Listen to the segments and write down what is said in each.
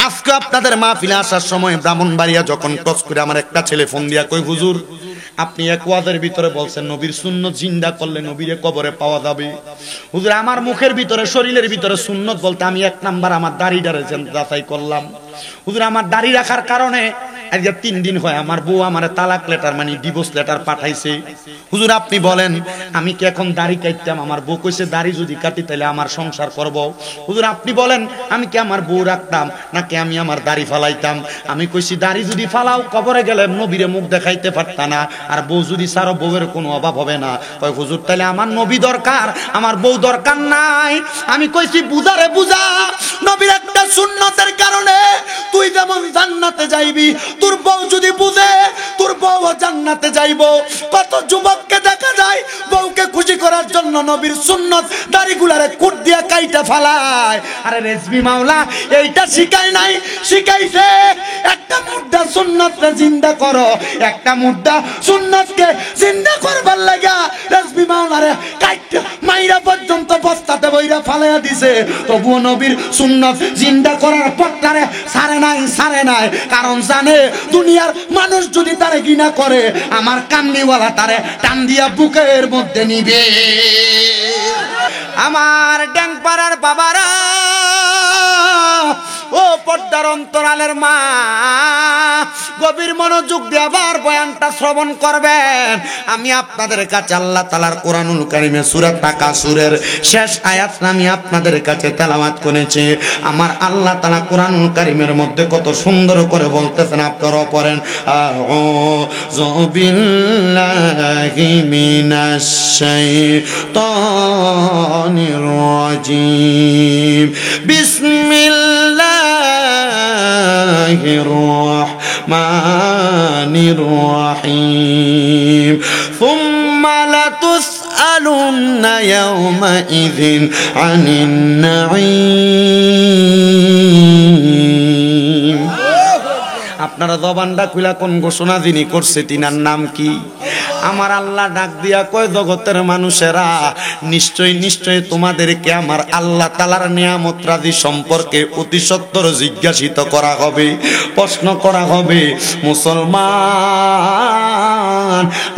আজকে আপনাদের মাহফিলে আসার সময় ব্রাহ্মণবাড়িয়া যখন টস করে আমার একটা ছেলে ফোন দিয়া কই, হুজুর আপনি এক ওয়াজের ভিতরে বলছেন নবীর সুন্নত জিন্দা করলে নবীরে কবরে পাওয়া যাবে। হুজুর আমার মুখের ভিতরে শরীরের ভিতরে সুন্নত বলতে আমি এক নাম্বার আমার দাড়িটারে যাচাই করলাম। হুজুর আমার দাড়ি রাখার কারণে আজকে 3 দিন হয় আমার বউ আমারে তালাক লেটার মানে ডিভোর্স লেটার পাঠাইছে। হুজুর আপনি বলেন আমি কি এখন দাড়ি কাটতাম? আমার বউ কইছে দাড়ি যদি কাটি তাহলে আমার সংসার করব। হুজুর আপনি বলেন আমি কি আমার বউ রাখতাম নাকি আমি আমার দাড়ি ফালাইতাম? আমি কইছি দাড়ি যদি ফালাও কবরে গেলে নবীরে মুখ দেখাইতে পারতা না, আর বউ যদি সারো বউয়ের কোনো অভাব হবে না। কয় হুজুর তাহলে আমার নবী দরকার, আমার বউ দরকার নাই। আমি কইছি বুঝারে বুঝা, নবীর একটা সুন্নতের কারণে তুই যেমন জান্নাতে যাইবি, তোর বউ যদি বুঝে তোর বউ জান্নাতে যাইবো। কত যুবককে দেখা যায় বউকে খুশি করার জন্য নবীর সুন্নত দাড়িগুলারে কুট দিয়া কাইটা ফালায়। আরে রেজবি মাওলা এইটা শিখায় নাই, শিখাইছে একটা মুদ্রা সুন্নতকে জিন্দা করো, একটা মুদ্রা সুন্নতকে জিন্দা করবার লাগা রেজবি মাওলারে কাইটা মাইরা পর্যন্ত বস্তাতে বইরা ফালাইয়া দিছে। তবুও নবীর সুন্নত জিন্দা করার পথটারে সারে নাই, কারণ জানে দুনিয়ার মানুষ যদি তারে ঘৃণা করে আমার কামনিওয়ালা তারে টান দিয়া বুকের মধ্যে নিবে। আমার ড্যাংপাড়ার বাবারা, ও পর্দার অন্তরালের মা, গভীর মনোযোগ দিয়ে আবার বয়ানটা শ্রবণ করবেন। আমি আপনাদের কাছে আল্লাহ তাআলার কোরআনুল কারীমে সূরা তাকাসুরের শেষ আয়াত আমি আপনাদের কাছে তেলাওয়াত করেছি। আমার আল্লাহ তাআলা কোরআনুল কারীমের মধ্যে কত সুন্দর করে বলতেছেন, আপনারা পড়েন আউযু বিল্লাহি মিনাশ শাইতানির রাজিম বিসমিল্লাহির রাহমানির রাহিম সুম্মা লাতুসআলুন্না ইয়াওমাইযিন আনিন নাঈম। আপনারা জবানটা খুলা কোন ঘোষণা যিনি করছে তিনার নাম কি? আমার আল্লাহ ডাক দিয়া কয়, জগতের মানুষেরা নিশ্চয় তোমাদেরকে আমার আল্লাহ তাআলার নিয়ামত রাজি সম্পর্কে অতি সত্বর জিজ্ঞাসিত করা হবে, প্রশ্ন করা হবে। মুসলমান,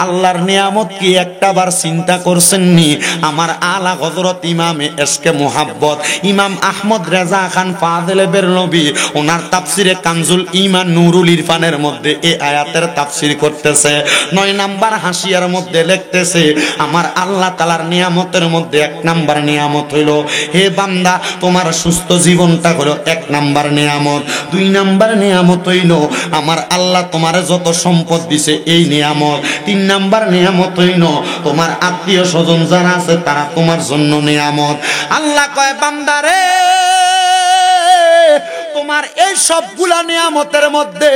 আল্লাহর নিয়ামত কি একটাবার চিন্তা করছেননি? আমার আলা হযরত ইমামে এশকে মুহাব্বত ইমাম আহমদ রেজা খান ফাযিলে বেরলভী ওনার তাফসিরে কানজুল ঈমান নুরুল ইরফানের মধ্যে এই আয়াতের তাফসির করতেছে। 9 নাম্বার হাসিয়ার মধ্যে লিখতেছে, আমার আল্লাহ তাআলার নিয়ামতের মধ্যে 1 নাম্বার নিয়ামত হইল, হে বান্দা তোমার সুস্থ জীবনটা হলো 1 নাম্বার নিয়ামত। 2 নাম্বার নিয়ামত হইল আমার আল্লাহ তোমারে যত সম্পদ দিছে এই নিয়ামত। 3 নাম্বার নিয়ামত হইল তোমার আত্মীয় স্বজন যারা আছে তারা তোমার জন্য নিয়ামত। আল্লাহ কয় বান্দারে তোমার এই সবগুলা নিয়ামতের মধ্যে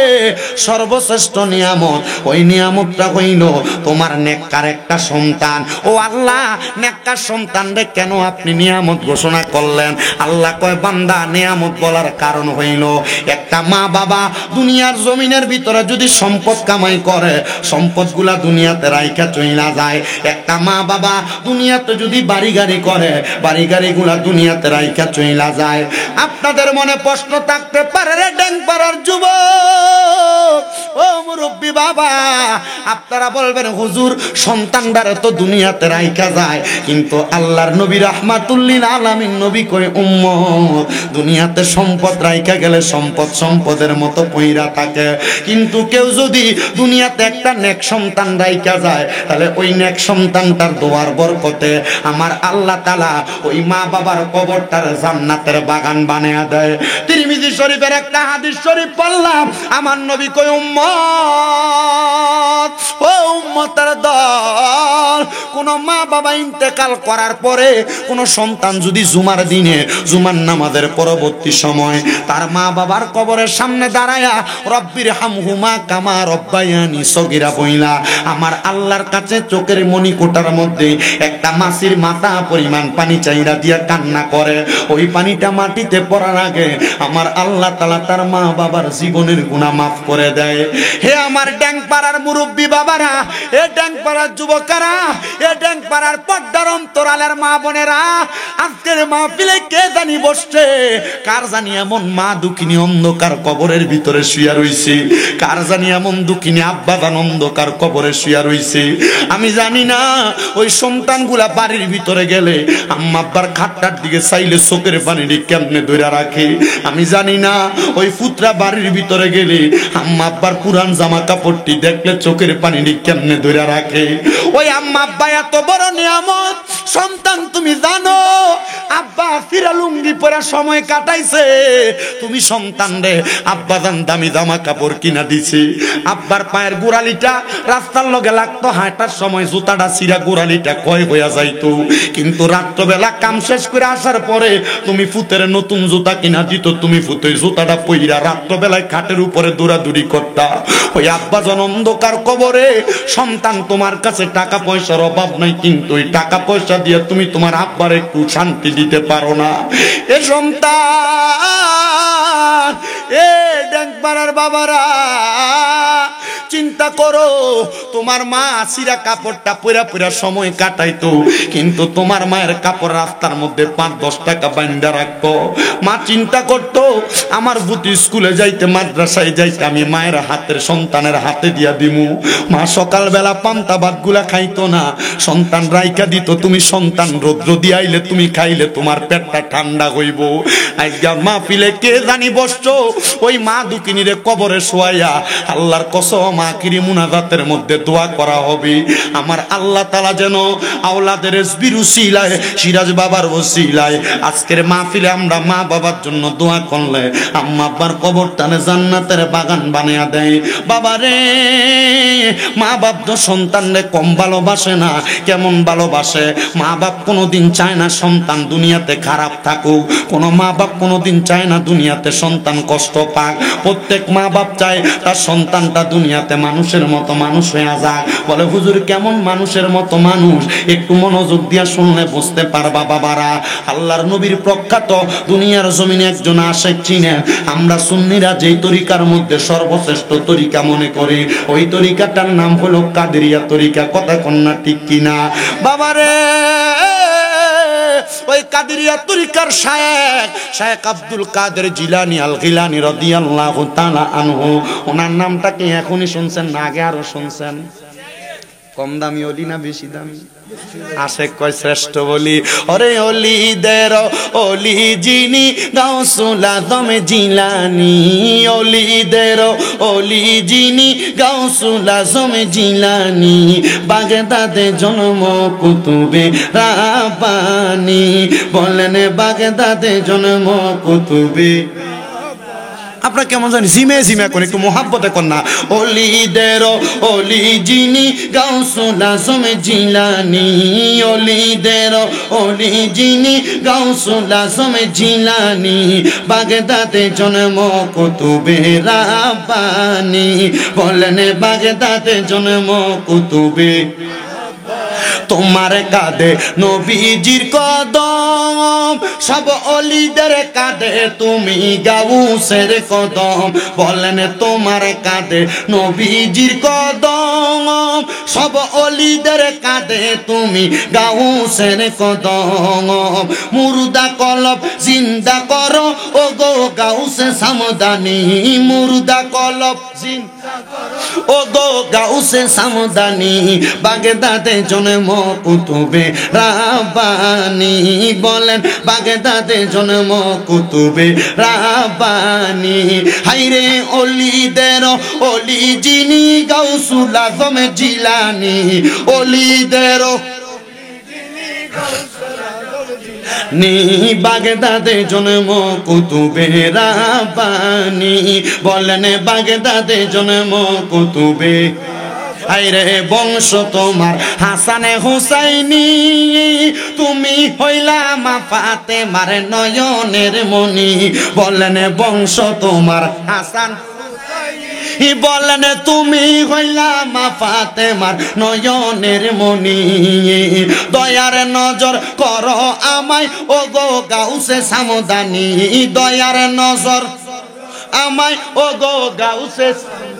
সর্বশ্রেষ্ঠ নিয়ামত ওই নিয়ামতটা হইল তোমার নেককার একটা সন্তান। ও আল্লাহ, নেককার সন্তানরে কেন আপনি নিয়ামত ঘোষণা করলেন? আল্লাহ কয় বান্দা নিয়ামত বলার কারণ হইল একটা মা বাবা দুনিয়ার জমিনের ভিতরে যদি সম্পদ কামাই করে সম্পদগুলা দুনিয়াতে রাইখা চইলা যায়। একটা মা বাবা দুনিয়াতে যদি বাড়ি গাড়ি করে বাড়ি গাড়িগুলা দুনিয়াতে রাইখা চইলা যায়। আপনাদের মনে প্রশ্ন থাকতে পারে রে ড্যাংপাড়ার যুবক, ও মুরব্বি বাবা, আপনারা বলবেন হুজুর সন্তানদারে তো দুনিয়াতে রাইখা যায়, কিন্তু আল্লাহর নবী রাহমাতুল্লিল আলামিন নবী কয় উম্মত দুনিয়াতে সম্পদ রাইখা গেলে সম্পদ সম্পদের মতো পইরা থাকে, কিন্তু কেউ যদি দুনিয়াতে একটা নেক সন্তান রাইখা যায় তাহলে ওই নেক সন্তানটার দোয়ার বরকতে আমার আল্লাহ তাআলা ওই মা বাবার কবরটার জান্নাতের বাগান বানায়া দেয়। তিরমিজি শরীফের একটা হাদিস শরীফ পড়লাম, আমার নবী কয় উম্মত, ও উম্মতের দল, কোন মা বাবা ইন্তেকাল করার পরে কোন সন্তান যদি জুমার দিনে জুমার নামাজের পরবর্তী সময় তার মা বাবার কবরের সামনে দাঁড়ায়া রব্বির হামহুমা কামা রব্বায়ানি সগীরা বইলা আমার আল্লাহর কাছে চোখের মণিকোটার মধ্যে একটা মাছির মাথা পরিমাণ পানি চাইরা দিয়া কান্না করে, ওই পানিটা মাটিতে পড়ার আগে আমার আল্লাহ তাআলা তার মা বাবার জীবনের গুনাহ মাফ করে দেয়। হে আমার ড্যাংপাড়ার মুরব্বী বাবারা, এ ড্যাংপাড়ার যুবকেরা, এ ড্যাংপাড়ার পর্দার অন্তরালের মা বোনেরা, আজকের মাহফিলে কে জানি বসছে, কার জানি এমন মা দুঃখিনী অন্ধকার কবরের ভিতরে শুয়ে রইছে, কার জানি এমন দুঃখিনী আব্বা জান অন্ধকার কবরে শুয়ে রইছে। আমি জানি না ওই সন্তানগুলা বাড়ির ভিতরে গেলে আম্মা আব্বার খাটটার দিকে চাইলে চোখের পানিটি কেমনে ধরে রাখে। আমি জানি না ওই পুত্রা বাড়ির ভিতরে গেলে আম্মা আব্বার পুরান জামা কাপড়টি দেখলে চোখের পানিটি কেমনে ধরে রাখে। ওই আম্মা আব্বা এত বড় নিয়ামত, সন্তান তুমি জানো আব্বা ফিরা লুঙ্গি পরা সময় কাটাইছে, তুমি সন্তান রে আব্বা জান দামি জামা কাপড় কিনা দিছে। আব্বার পায়ের গোড়ালিটা রাস্তার লগে লাগতো, হাঁটার সময় জুতাটা ছিঁড়া গোড়ালিটা ক্ষয় হইয়া যাইতো, কিন্তু রাত্রবেলা কাম শেষ করে আসার পরে তুমি ফুতের নতুন জুতা কিনা দিত, তুমি ফুতের জুতাটা পইরা রাত্রবেলায় খাটের উপরে দৌড়াদৌড়ি করতা। ওই আব্বা জন অন্ধকার কবরে, সন্তান তোমার কাছে টাকা পয়সার অভাব নাই, কিন্তু ওই টাকা পয়সা দিয়ে তুমি তোমার আব্বার একটু শান্তি দিতে পারো না। এ সন্তান, এ ড্যাংপাড়ার বাবারা, চিন্তা করো, তোমার মা সিরা কাপড়টা পরা পরা সময় কাটাইতো, কিন্তু তোমার মায়ের কাপড় রাস্তার মধ্যে 5-10 টাকা বান্ধা রাখতো। মা চিন্তা করতো আমার বুতি স্কুলে যাইতে, মাদ্রাসায় যাইতে আমি মায়ের হাতের সন্তানের হাতে দিয়া দিমু। মা সকালবেলা পান্তা ভাত গুলা খাইতো না, সন্তান রাইকা দিত, তুমি সন্তান রৌদ্র দিয়ে আইলে তুমি খাইলে তোমার পেটটা ঠান্ডা হইব। আজকে মাহফিলে কে জানি বসছো ওই মা দুকিনীরে কবরে শোয়াইয়া, আল্লাহর কসম আখিরি মুনাজাতের মধ্যে দোয়া করা হবে, আমার আল্লাহ তাআলা যেন আওলাদের এসবির উসিলায়, সিরাজ বাবার ওসিলায় আজকের মাহফিলে আমরা মা বাবার জন্য দোয়া করলে আম্মা আব্বার কবরটানে জান্নাতের বাগান বানিয়ে দেয়। বাবারে, মা বাপ তো সন্তানরে কম ভালোবাসে না, কেমন ভালোবাসে। মা বাপ কোনোদিন চায় না সন্তান দুনিয়াতে খারাপ থাকুক, কোনো মা বাপ কোনোদিন চায় না দুনিয়াতে সন্তান কষ্ট পাক। প্রত্যেক মা বাপ চায় তার সন্তানটা দুনিয়াতে মানুষের মতো মানুষ হয়ে যাক। বলে হুজুর কেমন মানুষের মতো মানুষ? একটু মনোযোগ দিয়া শুনলে বুঝতে পারবা বাবারা। আল্লাহর নবীর প্রখ্যাত দুনিয়ার জমিনে একজন আশেক চিনেন। আমরা সুন্নিরা যেই তরিকার মধ্যে সর্বশ্রেষ্ঠ তরিকা মনে করি, ওই তরিকাটার নাম হলো কাদেরিয়া তরিকা। কথা কন্যা ঠিক কিনা বাবারে? ওই কাদেরিয়া তরিকার শায়েখ আব্দুল কাদের জিলানী আল গিলানী রাদিয়াল্লাহু তাআলা আনহু, ওনার নামটা কি এখনই শুনছেন না আগে আরো শুনছেন? কম দামি ওলি না বেশি দামি? আশেক কয় শ্রেষ্ঠ বলি। ওরে ওলিদের ওলি যিনি গাউসুল আজম জিলানী, ওলিদের ওলি যিনি গাউসুল আজম জিলানী, বাগদাদে জন্ম কুতুবে রাব্বানী। বলেন বাগদাদে জন্ম কুতুবে, আপনার কেমন জানি জিমে জিমে কোন একটু মোহাব্বতে কন্যা। ওলিদের ওলি যিনি গাউসুল আজম জিলানী, ওলিদের ওলি যিনি গাউসুল আজম জিলানী, বাগদাদে জন্ম কুতুবে রাব্বানী। বলেন বাগদাদে জন্ম কুতুবে। তোমার কাঁধে নবীজির কদম, সব অলিদের কাঁধে তুমি গাউসের কদম। বলেন তোমার কাঁধে নবীজির কদম, সব অলিদের কাঁধে তুমি গাউসের কদম। মুর্দা কলব জিন্দা করো ও গো গাউসে সামদানি, মুর্দা কলব জিন্দা করো ও গো গাউসে সামদানি, বাগদাদে জন্ম কুতুবে রাব্বানী। বলেন বাগদাদে জন্ম কুতুবে রাব্বানী। হাইরে ওলিদের ওলি যিনি গাউসুল আজম জিলানী, ওলিদের নি, বাগদাদে জন্ম কুতুবে রাব্বানী। বলেন বাগদাদে জন্ম কুতুবে। আইরে বংশ তোমার হাসানে হুসাইনি, তুমি হইলা মা ফাতেমার নয়নের মনি। বলেন বংশ তোমার হাসান, বলেন তুমি হইলা মা ফাতেমার নয়নের মনি। দয়ার নজর করো আমায় ও গো গাউসে সামদানি, দয়ার নজর আমায় ও গো গাউসে,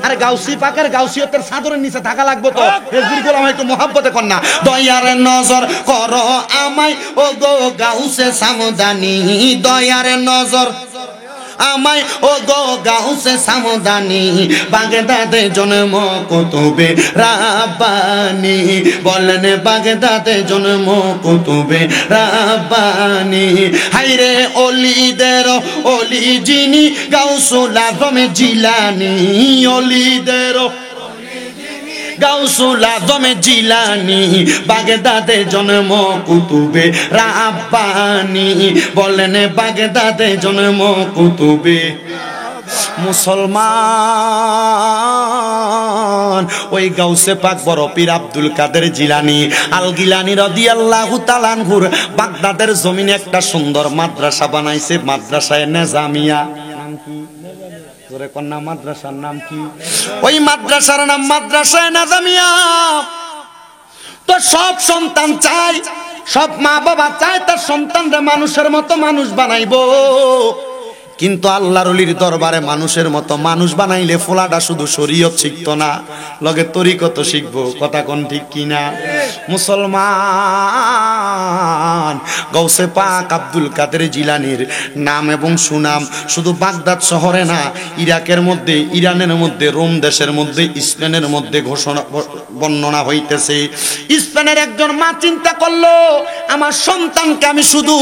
আরে গাউসি পাকের গাউসিয়তের চাদরের নিচে থাকা লাগবে তো, হেজবির গোলাম একটু মহব্বতে কর না। দয়ার নজর করো আমায় ও গো গাউসে সামদানি, দয়ার নজর আমায় ও গো গাউসে সামদানি, বাগদাদে জন্ম কুতুবে রাব্বানি, বলেন বাগদাদে জন্ম কুতুবে রাব্বানি। হায়রে অলিদের অলি যিনি গাউসুল আজম জিলানি, অলিদের গাউসুল আজম জিলানি, বাগদাদে জন্ম কুতুবে রাব্বানি, বলেন বাগদাদে জন্ম কুতুবে। মুসলমান ওই গাউসে পাক বড় পীর আব্দুল কাদের জিলানী আল গিলানী রাদিয়াল্লাহু তাআলা আনহুর বাগদাদের জমিনে একটা সুন্দর মাদ্রাসা বানাইছে, মাদ্রাসায়ে নেজামিয়া। নাম কি? জোরে কন্যা মাদ্রাসার নাম কি? ওই মাদ্রাসার নাম মাদ্রাসায়ে নেজামিয়া। তো সব সন্তান চায়, সব মা বাবা চায় তার সন্তানরা মানুষের মতো মানুষ বানাইবো, কিন্তু আল্লাহর ওলির দরবারে মানুষের মতো মানুষ বানাইলে ফোলাটা শুধু শরীয়ত শিখতো না, লগে তরিকত শিখবো। কথা কোন ঠিক কিনা? মুসলমান গাউসে পাক আব্দুল কাদের জিলানীর নাম এবং সুনাম শুধু বাগদাদ শহরে না, ইরাকের মধ্যে, ইরানের মধ্যে, রোম দেশের মধ্যে, স্পেনের মধ্যে ঘোষণা বর্ণনা হইতেছে। স্পেনের একজন মা চিন্তা করলো, আমার সন্তানকে আমি শুধু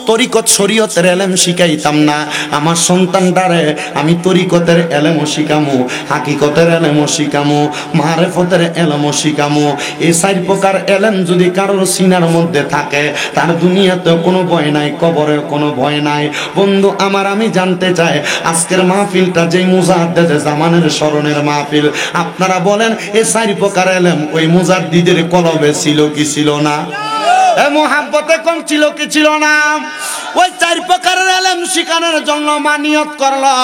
তরিকত শরীয়তের এলেম শিখাইতাম না, আমার সন্তানটারে আমি তরিকতের এলেমও শিখামু, হাকিকতের এলেমও শিখামু, মারেফতের এলেমও শিখামু। এই 4 প্রকার এলেম যদি কারোর সিনার মধ্যে থাকে, তার দুনিয়াতে কোনো ভয় নাই, কবরে কোনো ভয় নাই। বন্ধু আমার, আমি জানতে চাই আজকের মাহফিলটা যেই মুজাদ্দিদ জামানের স্মরণের মাহফিল, আপনারা বলেন এই 4 প্রকার এলেম ওই মুজাদ্দিদের কলবে ছিল কি ছিল না? মোহাব্বতে কম ছিল কি ছিল না? ওই 4 প্রকারের এলেম শিখানোর জন্য মানিয়ত করলো।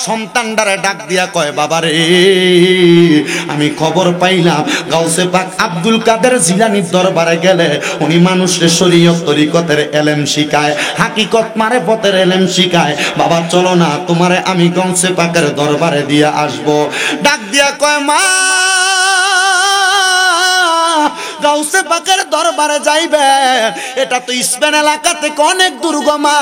সন্তানটারে ডাক দিয়া কয়, বাবারে আমি খবর পাইলাম গাউসে পাক আব্দুল কাদের জিলানীর দরবারে গেলে উনি মানুষের শরীয়ত তরিকতের এলেম শিখায়, হাকিকত মারেফতের এলেম শিখায়। বাবা চলো না, তোমারে আমি গাউসে পাকের দরবারে দিয়া আসবো। ডাক দিয়া কয়, মা গাউসে পাকের দরবারে যাইবেন, এটা তো স্পেন এলাকা থেকে অনেক দুর্গমা,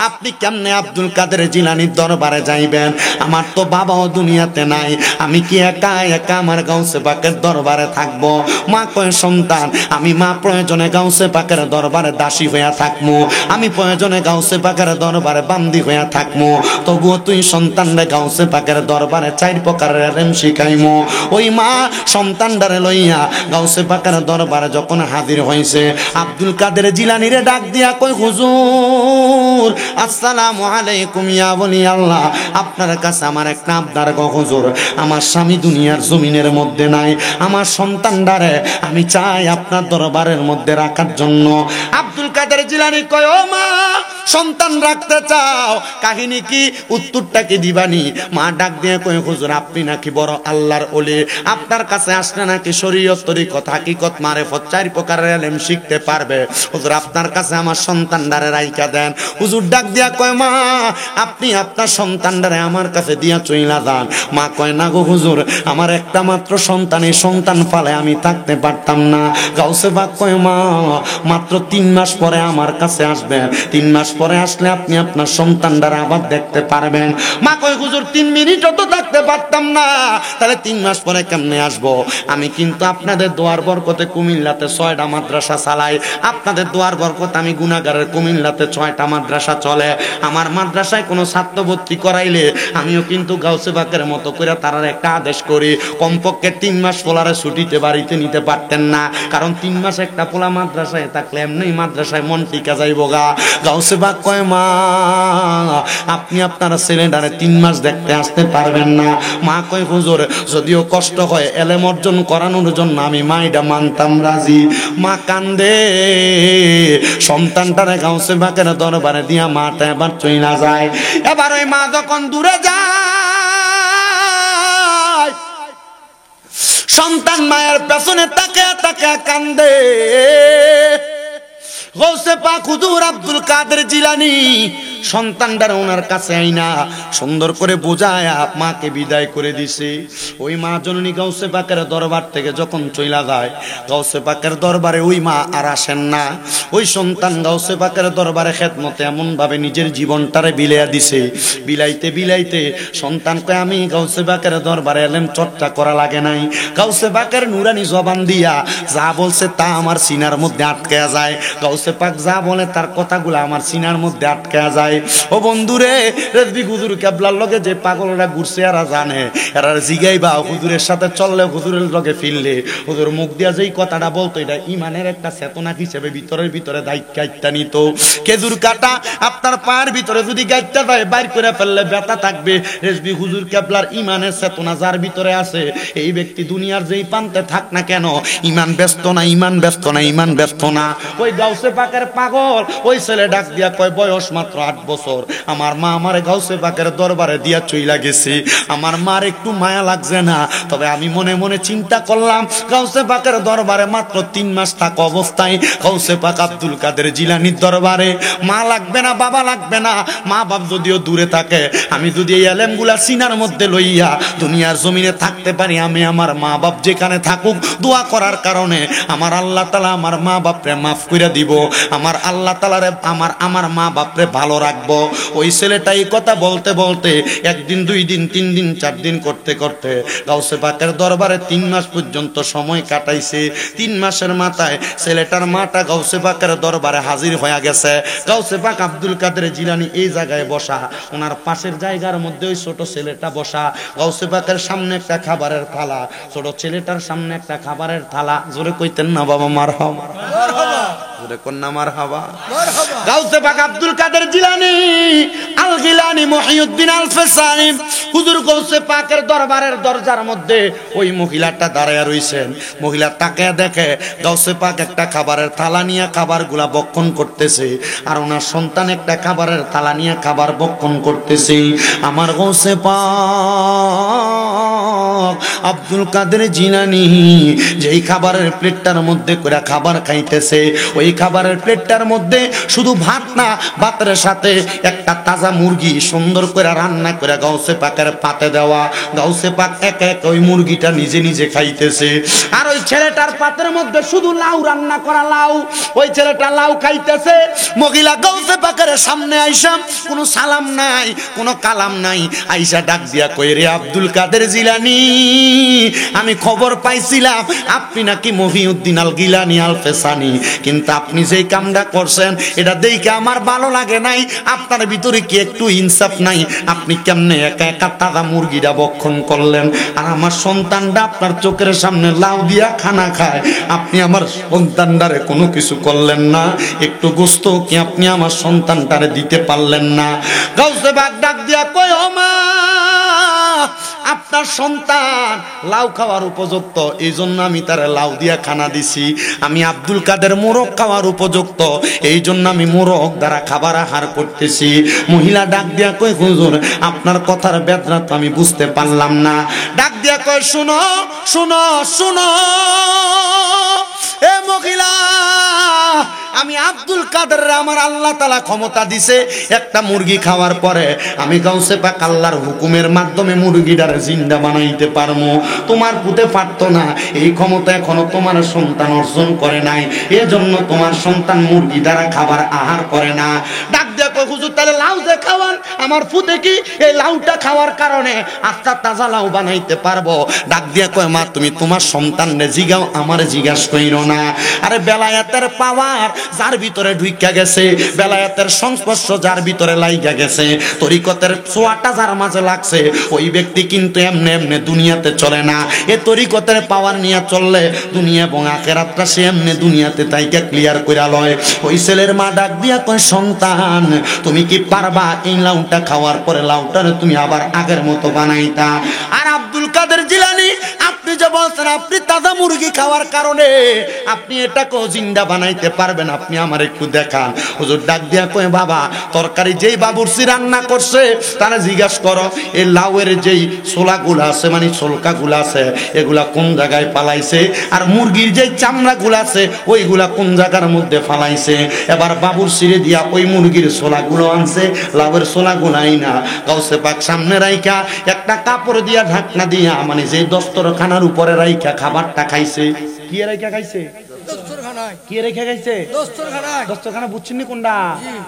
আপনি কেমনে আব্দুল কাদের জিলানীর দরবারে যাইবেন? আমার তো বাবাও দুনিয়াতে নাই, আমি কি একা একা আমার গাউসে পাকের দরবারে থাকবো? মা কয়, সন্তান আমি মা প্রয়োজনে গাউসে পাকের দরবারে দাসী হইয়া থাকমু, আমি প্রয়োজনে গাউসে পাকের দরবারে বান্দি হইয়া থাকমু, তবুও তুই সন্তানরে গাউসে পাকের দরবারে 4 প্রকারের এলেম শিখাইমু। ওই মা সন্তানটারে লইয়া গাউসে পাকের দরবারে যখন হাজির হয়েছে, আব্দুল কাদের জিলানীরে ডাক দিয়া কই, হুজুর আসসালামু আলাইকুম ইয়া ওলি আল্লাহ, আপনার কাছে আমার একটা আবদার গো হুজুর, আমার স্বামী দুনিয়ার জমিনের মধ্যে নাই, আমার সন্তানটারে আমি চাই আপনার দরবারের মধ্যে রাখার জন্য। আব্দুল কাদের জিলানী কয়, ও মা সন্তান রাখতে চাও, কাহিনী কি, উত্তরটা কি দিবানি? মা ডাক দিয়ে কয়, হুজুর আপনি নাকি বড় আল্লাহর ওলি, আপনার কাছে আসলে নাকি শরীয়ত তরিকত হাকিকত মারেফত 4 প্রকারের ইলম শিখতে পারবে, হুজুর আপনার কাছে আমার সন্তানটারে রাইখা দেন। হুজুর ডাক দিয়া কয়, মা আপনি আপনার সন্তানটারে আমার কাছে দিয়া চইলা যান। মা কয়, না গো হুজুর, আমার একটা মাত্র সন্তান, এই সন্তান পালে আমি থাকতে পারতাম না। গাউসে পাক কয়, মা মাত্র 3 মাস পরে আমার কাছে আসবেন, 3 মাস পরে আসলে আপনি আপনার সন্তানটারে আবার দেখতে পারবেন। মা কয়, হুজুর 3 মিনিটও তো থাকতে পারতাম না, তাহলে 3 মাস পরে কেমনে আসবো? আমি কিন্তু আপনাদের দোয়ার বরকতে কুমিল্লাতে 6টা মাদ্রাসা চালাই, আপনাদের দোয়ার বরকতে আমি গুনাহগারের কুমিল্লাতে 6টা মাদ্রাসা চলে। আমার মাদ্রাসায় কোনো ছাত্র ভর্তি করাইলে আমিও কিন্তু গাউসে পাকের মতো করে তারার একটা আদেশ করি, কমপক্ষে 3 মাস পোলারে ছুটিতে বাড়িতে নিতে পারতেন না, কারণ 3 মাস একটা পোলা মাদ্রাসায় থাকলে এমনি মাদ্রাসায় মন টিকা যাইব গা। গাউসে পাক কয়, মা আপনি আপনার ছেলেটারে 3 মাস দেখতে আসতে পারবেন না। মা কয়, হুজুর যদিও কষ্ট হয়, এলেম অর্জন করানোর জন্য আমি মাইডা মানতাম রাজি। মা কান্দে, সন্তানটারে গাউসে পাকের দরবারে দিয়া মাটা এবার চইলা যায়। এবার ওই মা যখন দূরে যায়, সন্তান মায়ের পেছনে তাকে তাকে কান্দে। গাউসে পাক হুজুর আব্দুল কাদের জিলানী সন্তানটারে ওনার কাছে আইনা সুন্দর করে বোঝায় মাকে বিদায় করে দিছে। ওই মা জননী গাউসে পাকের দরবার থেকে যখন চইলা যায়, গাউসে পাকের দরবারে ওই মা আর আসেন না। ওই সন্তান গাউসে পাকের দরবারে খেদমতে এমন ভাবে নিজের জীবনটারে বিলাইয়া দিছে, বিলাইতে বিলাইতে সন্তান কয় আমি গাউসে পাকের দরবারে এলেম চর্চা করা লাগে নাই। গাউসে পাকের নুরানি জবান দিয়া যা বলছে তা আমার সিনার মধ্যে আটকে যায়। গাউসে পাক যা বলে তার কথাগুলো আমার সিনার মধ্যে আটকে যায়। ও বন্ধুরে, রেজবি হুজুর কেবলার লগে যে পাগলরা ঘুরছে এরা জানে, এরা জিগাইবা হুজুরের সাথে চললে, হুজুরের লগে ফিরলে হুজুর মুখ দিয়া যেই কথাটা বলতো এটা ইমানের একটা চেতনা হিসেবে ভিতরের ভিতরে দায়িত্ব নিত। খেজুর কাটা আপনার পায়ের ভিতরে যদি গাইতে যায় বাইর করে ফেললে ব্যথা থাকবে। রেজবি হুজুর কেবলার ইমানের চেতনা যার ভিতরে আছে, এই ব্যক্তি দুনিয়ার যেই প্রান্তে থাক না কেন ইমান ব্যস্ত না, ইমান ব্যস্ত না, ইমান ব্যস্ত না। ওই গাউসে পাকের পাগল ওই ছেলে ডাক দিয়া কয় বয়স মাত্র 8 বছর, আমার মা আমারে গাউসে পাকের দরবারে দিয়া চইলা গেছে, আমার মার একটু মায়া লাগছে না। তবে আমি মনে মনে চিন্তা করলাম গাউসে পাকের দরবারে মাত্র 3 মাস থাকা অবস্থায় গাউসে পাক আব্দুল কাদের জিলানীর দরবারে মা লাগবে না, বাবা লাগবে না, মা বাপ যদিও দূরে থাকে, আমি যদি এই এলেমগুলা সিনার মধ্যে লইয়া দুনিয়ার জমিনে থাকতে পারি, আমি আমার মা বাপ যেখানে থাকুক দোয়া করার কারণে আমার আল্লাহ তাআলা আমার মা বাপরে মাফ করে দিব, আমার আল্লাহ তাআলারে আমার মা বাপরে ভালো রাখবো। ওই ছেলেটা এই কথা বলতে বলতে 1 দিন 2 দিন 3 দিন 4 দিন করতে করতে গাউসে পাকের দরবারে 3 মাস পর্যন্ত সময় কাটাইছে। 3 মাসের মাথায় ছেলেটার মাটা গাউসে পাকের দরবারে হাজির হয়ে গেছে। গাউসে পাক আব্দুল কাদের জিলানী এই জায়গায় বসা, ওনার পাশের জায়গার মধ্যে ওই ছোট ছেলেটা বসা। গাউসে পাকের সামনে একটা খাবারের থালা, ছোট ছেলেটার সামনে একটা খাবারের থালা। জোরে কইতেন না বাবা মারহাবা, জোরে কন্যা মারহাবা। গাউসে পাক আব্দুল কাদের জিলানী আল গিলানী মুহিউদ্দিন আল ফেসানি হুজুর গাউসে পাকের দরবারের দরজার মধ্যে ওই মহিলাটা দাঁড়ায়া রইছেন। মহিলা তাকে দেখে গাউসে পাক একটা খাবারের থালা নিয়ে খাবারগুলা বক্ষণ করতেছে, আর ওনার সন্তান একটা খাবারের থালা নিয়ে খাবার বক্ষণ করতেছে। আমার গাউসে পাক আব্দুল কাদের জিলানী যেই খাবারের প্লেটটার মধ্যে করে খাবার খাইতেছে, ওই খাবারের প্লেটটার মধ্যে শুধু ভাত না, ভাতের সাথে একটা তাজা মুরগি সুন্দর করে রান্না করে গাউসে পাকের পাতে দেওয়া। গাউসে পাক এক এক ওই মুরগিটা নিজে নিজে খাইতেছে, আর ওই ছেলেটার পাতের মধ্যে শুধু লাউ রান্না করা লাউ, ওই ছেলেটা লাউ খাইতেছে। মহিলা গাউসে পাকের সামনে আইসা কোনো সালাম নাই, কোনো কালাম নাই, আইসা ডাক দিয়া কই রে আব্দুল কাদের জিলানী, আমি খবর পাইছিলাম আপনি নাকি মুহিউদ্দিন আল গিলানী আল ফেসানি, কিন্তু আপনি যেই কামটা করছেন এটা দেখে আমার ভালো লাগে নাই। আপনার ভিতরে কি একটু ইনসাফ নাই? আপনি কেমনে একা একা তাজা মুরগিটা বক্ষণ করলেন, আর আমার সন্তানটা আপনার চোখের সামনে লাউ দিয়া খানা খায়, আপনি আমার সন্তানটারে কোনো কিছু করলেন না? একটু গোস্ত কি আপনি আমার সন্তানটারে দিতে পারলেন না? গাউসে পাক ডাক দিয়া কই ও মা, আপনার সন্তান লাউ খাওয়ার উপযুক্ত, এই জন্য আমি তারে লাউ দিয়া খানা দিছি। আমি আব্দুল কাদের মোরগ খাওয়ার উপযুক্ত, এই জন্য আমি মোরগ দ্বারা খাবার আহার করতেছি। মহিলা ডাক দিয়া কই হুজুর আপনার কথার বেদনা তো আমি বুঝতে পারলাম না। ডাক দিয়া কই শুনো শুনো শুনো এ মহিলা, আমি আব্দুল কাদের আমার আল্লাহ তাআলা ক্ষমতা দিছে, একটা মুরগি খাওয়ার পরে আমি গাউসে পাক আল্লাহর হুকুমের মাধ্যমে মুরগিটারে জিন্দা বানাইতে পারবো। তোমার পুতে পারতো না, এই ক্ষমতা এখনো তোমার সন্তান অর্জন করে নাই, এজন্য তোমার সন্তান মুরগি দ্বারা খাবার আহার করে না। ডাক দেখো হুজুর তাহলে লাউ যে খাওয়ান, আমার পুতে কি এই লাউটা খাওয়ার কারণে আস্তা তাজা লাউ বানাইতে পারবো? ডাক দিয়া কয় মা তুমি তোমার সন্তানরে জিগাও, আমার জিজ্ঞাস কইরো না। আরে বেলায়েতের পাওয়ার যার ভিতরে ঢুইকা গেছে, বেলায়েতের সংস্পর্শ যার ভিতরে লাইগা গেছে, তরিকতের ছোঁয়াটা যার মাঝে লাগছে, ওই ব্যক্তি কিন্তু এমনি এমনি দুনিয়াতে চলে না। এ তরিকতের পাওয়ার নিয়ে চললে দুনিয়া এবং আখিরাতটা সে এমনি দুনিয়াতে তাইকে ক্লিয়ার কইরা লয়। ওই ছেলের মা ডাক দিয়া কয় সন্তান তুমি কি পারবা এই লাউটা খাওয়ার পরে লাউটারে তুমি আবার আগের মতো বানাইতা? আর আব্দুল কাদের জিলানী আপনি আপনি যে বলছেন আপনি তাজা মুরগি খাওয়ার কারণে আপনি এটাকেও জিন্দা বানাইতে পারবেন, আপনি আমার একটু দেখান। হুজুর ডাক দিয়া কয় বাবা তরকারি যেই বাবুর্চি রান্না করছে তারা জিজ্ঞাসা করো এই লাউয়ের যেই ছোলাগুলা আছে মানে ছোলকাগুলা আছে এগুলা কোন জায়গায় পালাইছে, আর মুরগির যেই চামড়াগুলা আছে ওইগুলা কোন জায়গার মধ্যে ফালাইছে। এবার বাবুর্চিরে দিয়া ওই মুরগির ছোলাগুলো আনছে, লাউয়ের ছোলাগুলাই না। গাউসে পাক সামনে রাইখা একটা কাপড় দিয়া ঢাকনা দিয়া মানে যে দস্তরখানার উপরে রাইখা খাবারটা খাইছে। কি রাইখা খাইছে? কি রেখে গেছে? দস্তরখানা। বুঝছেন নি কোনটা?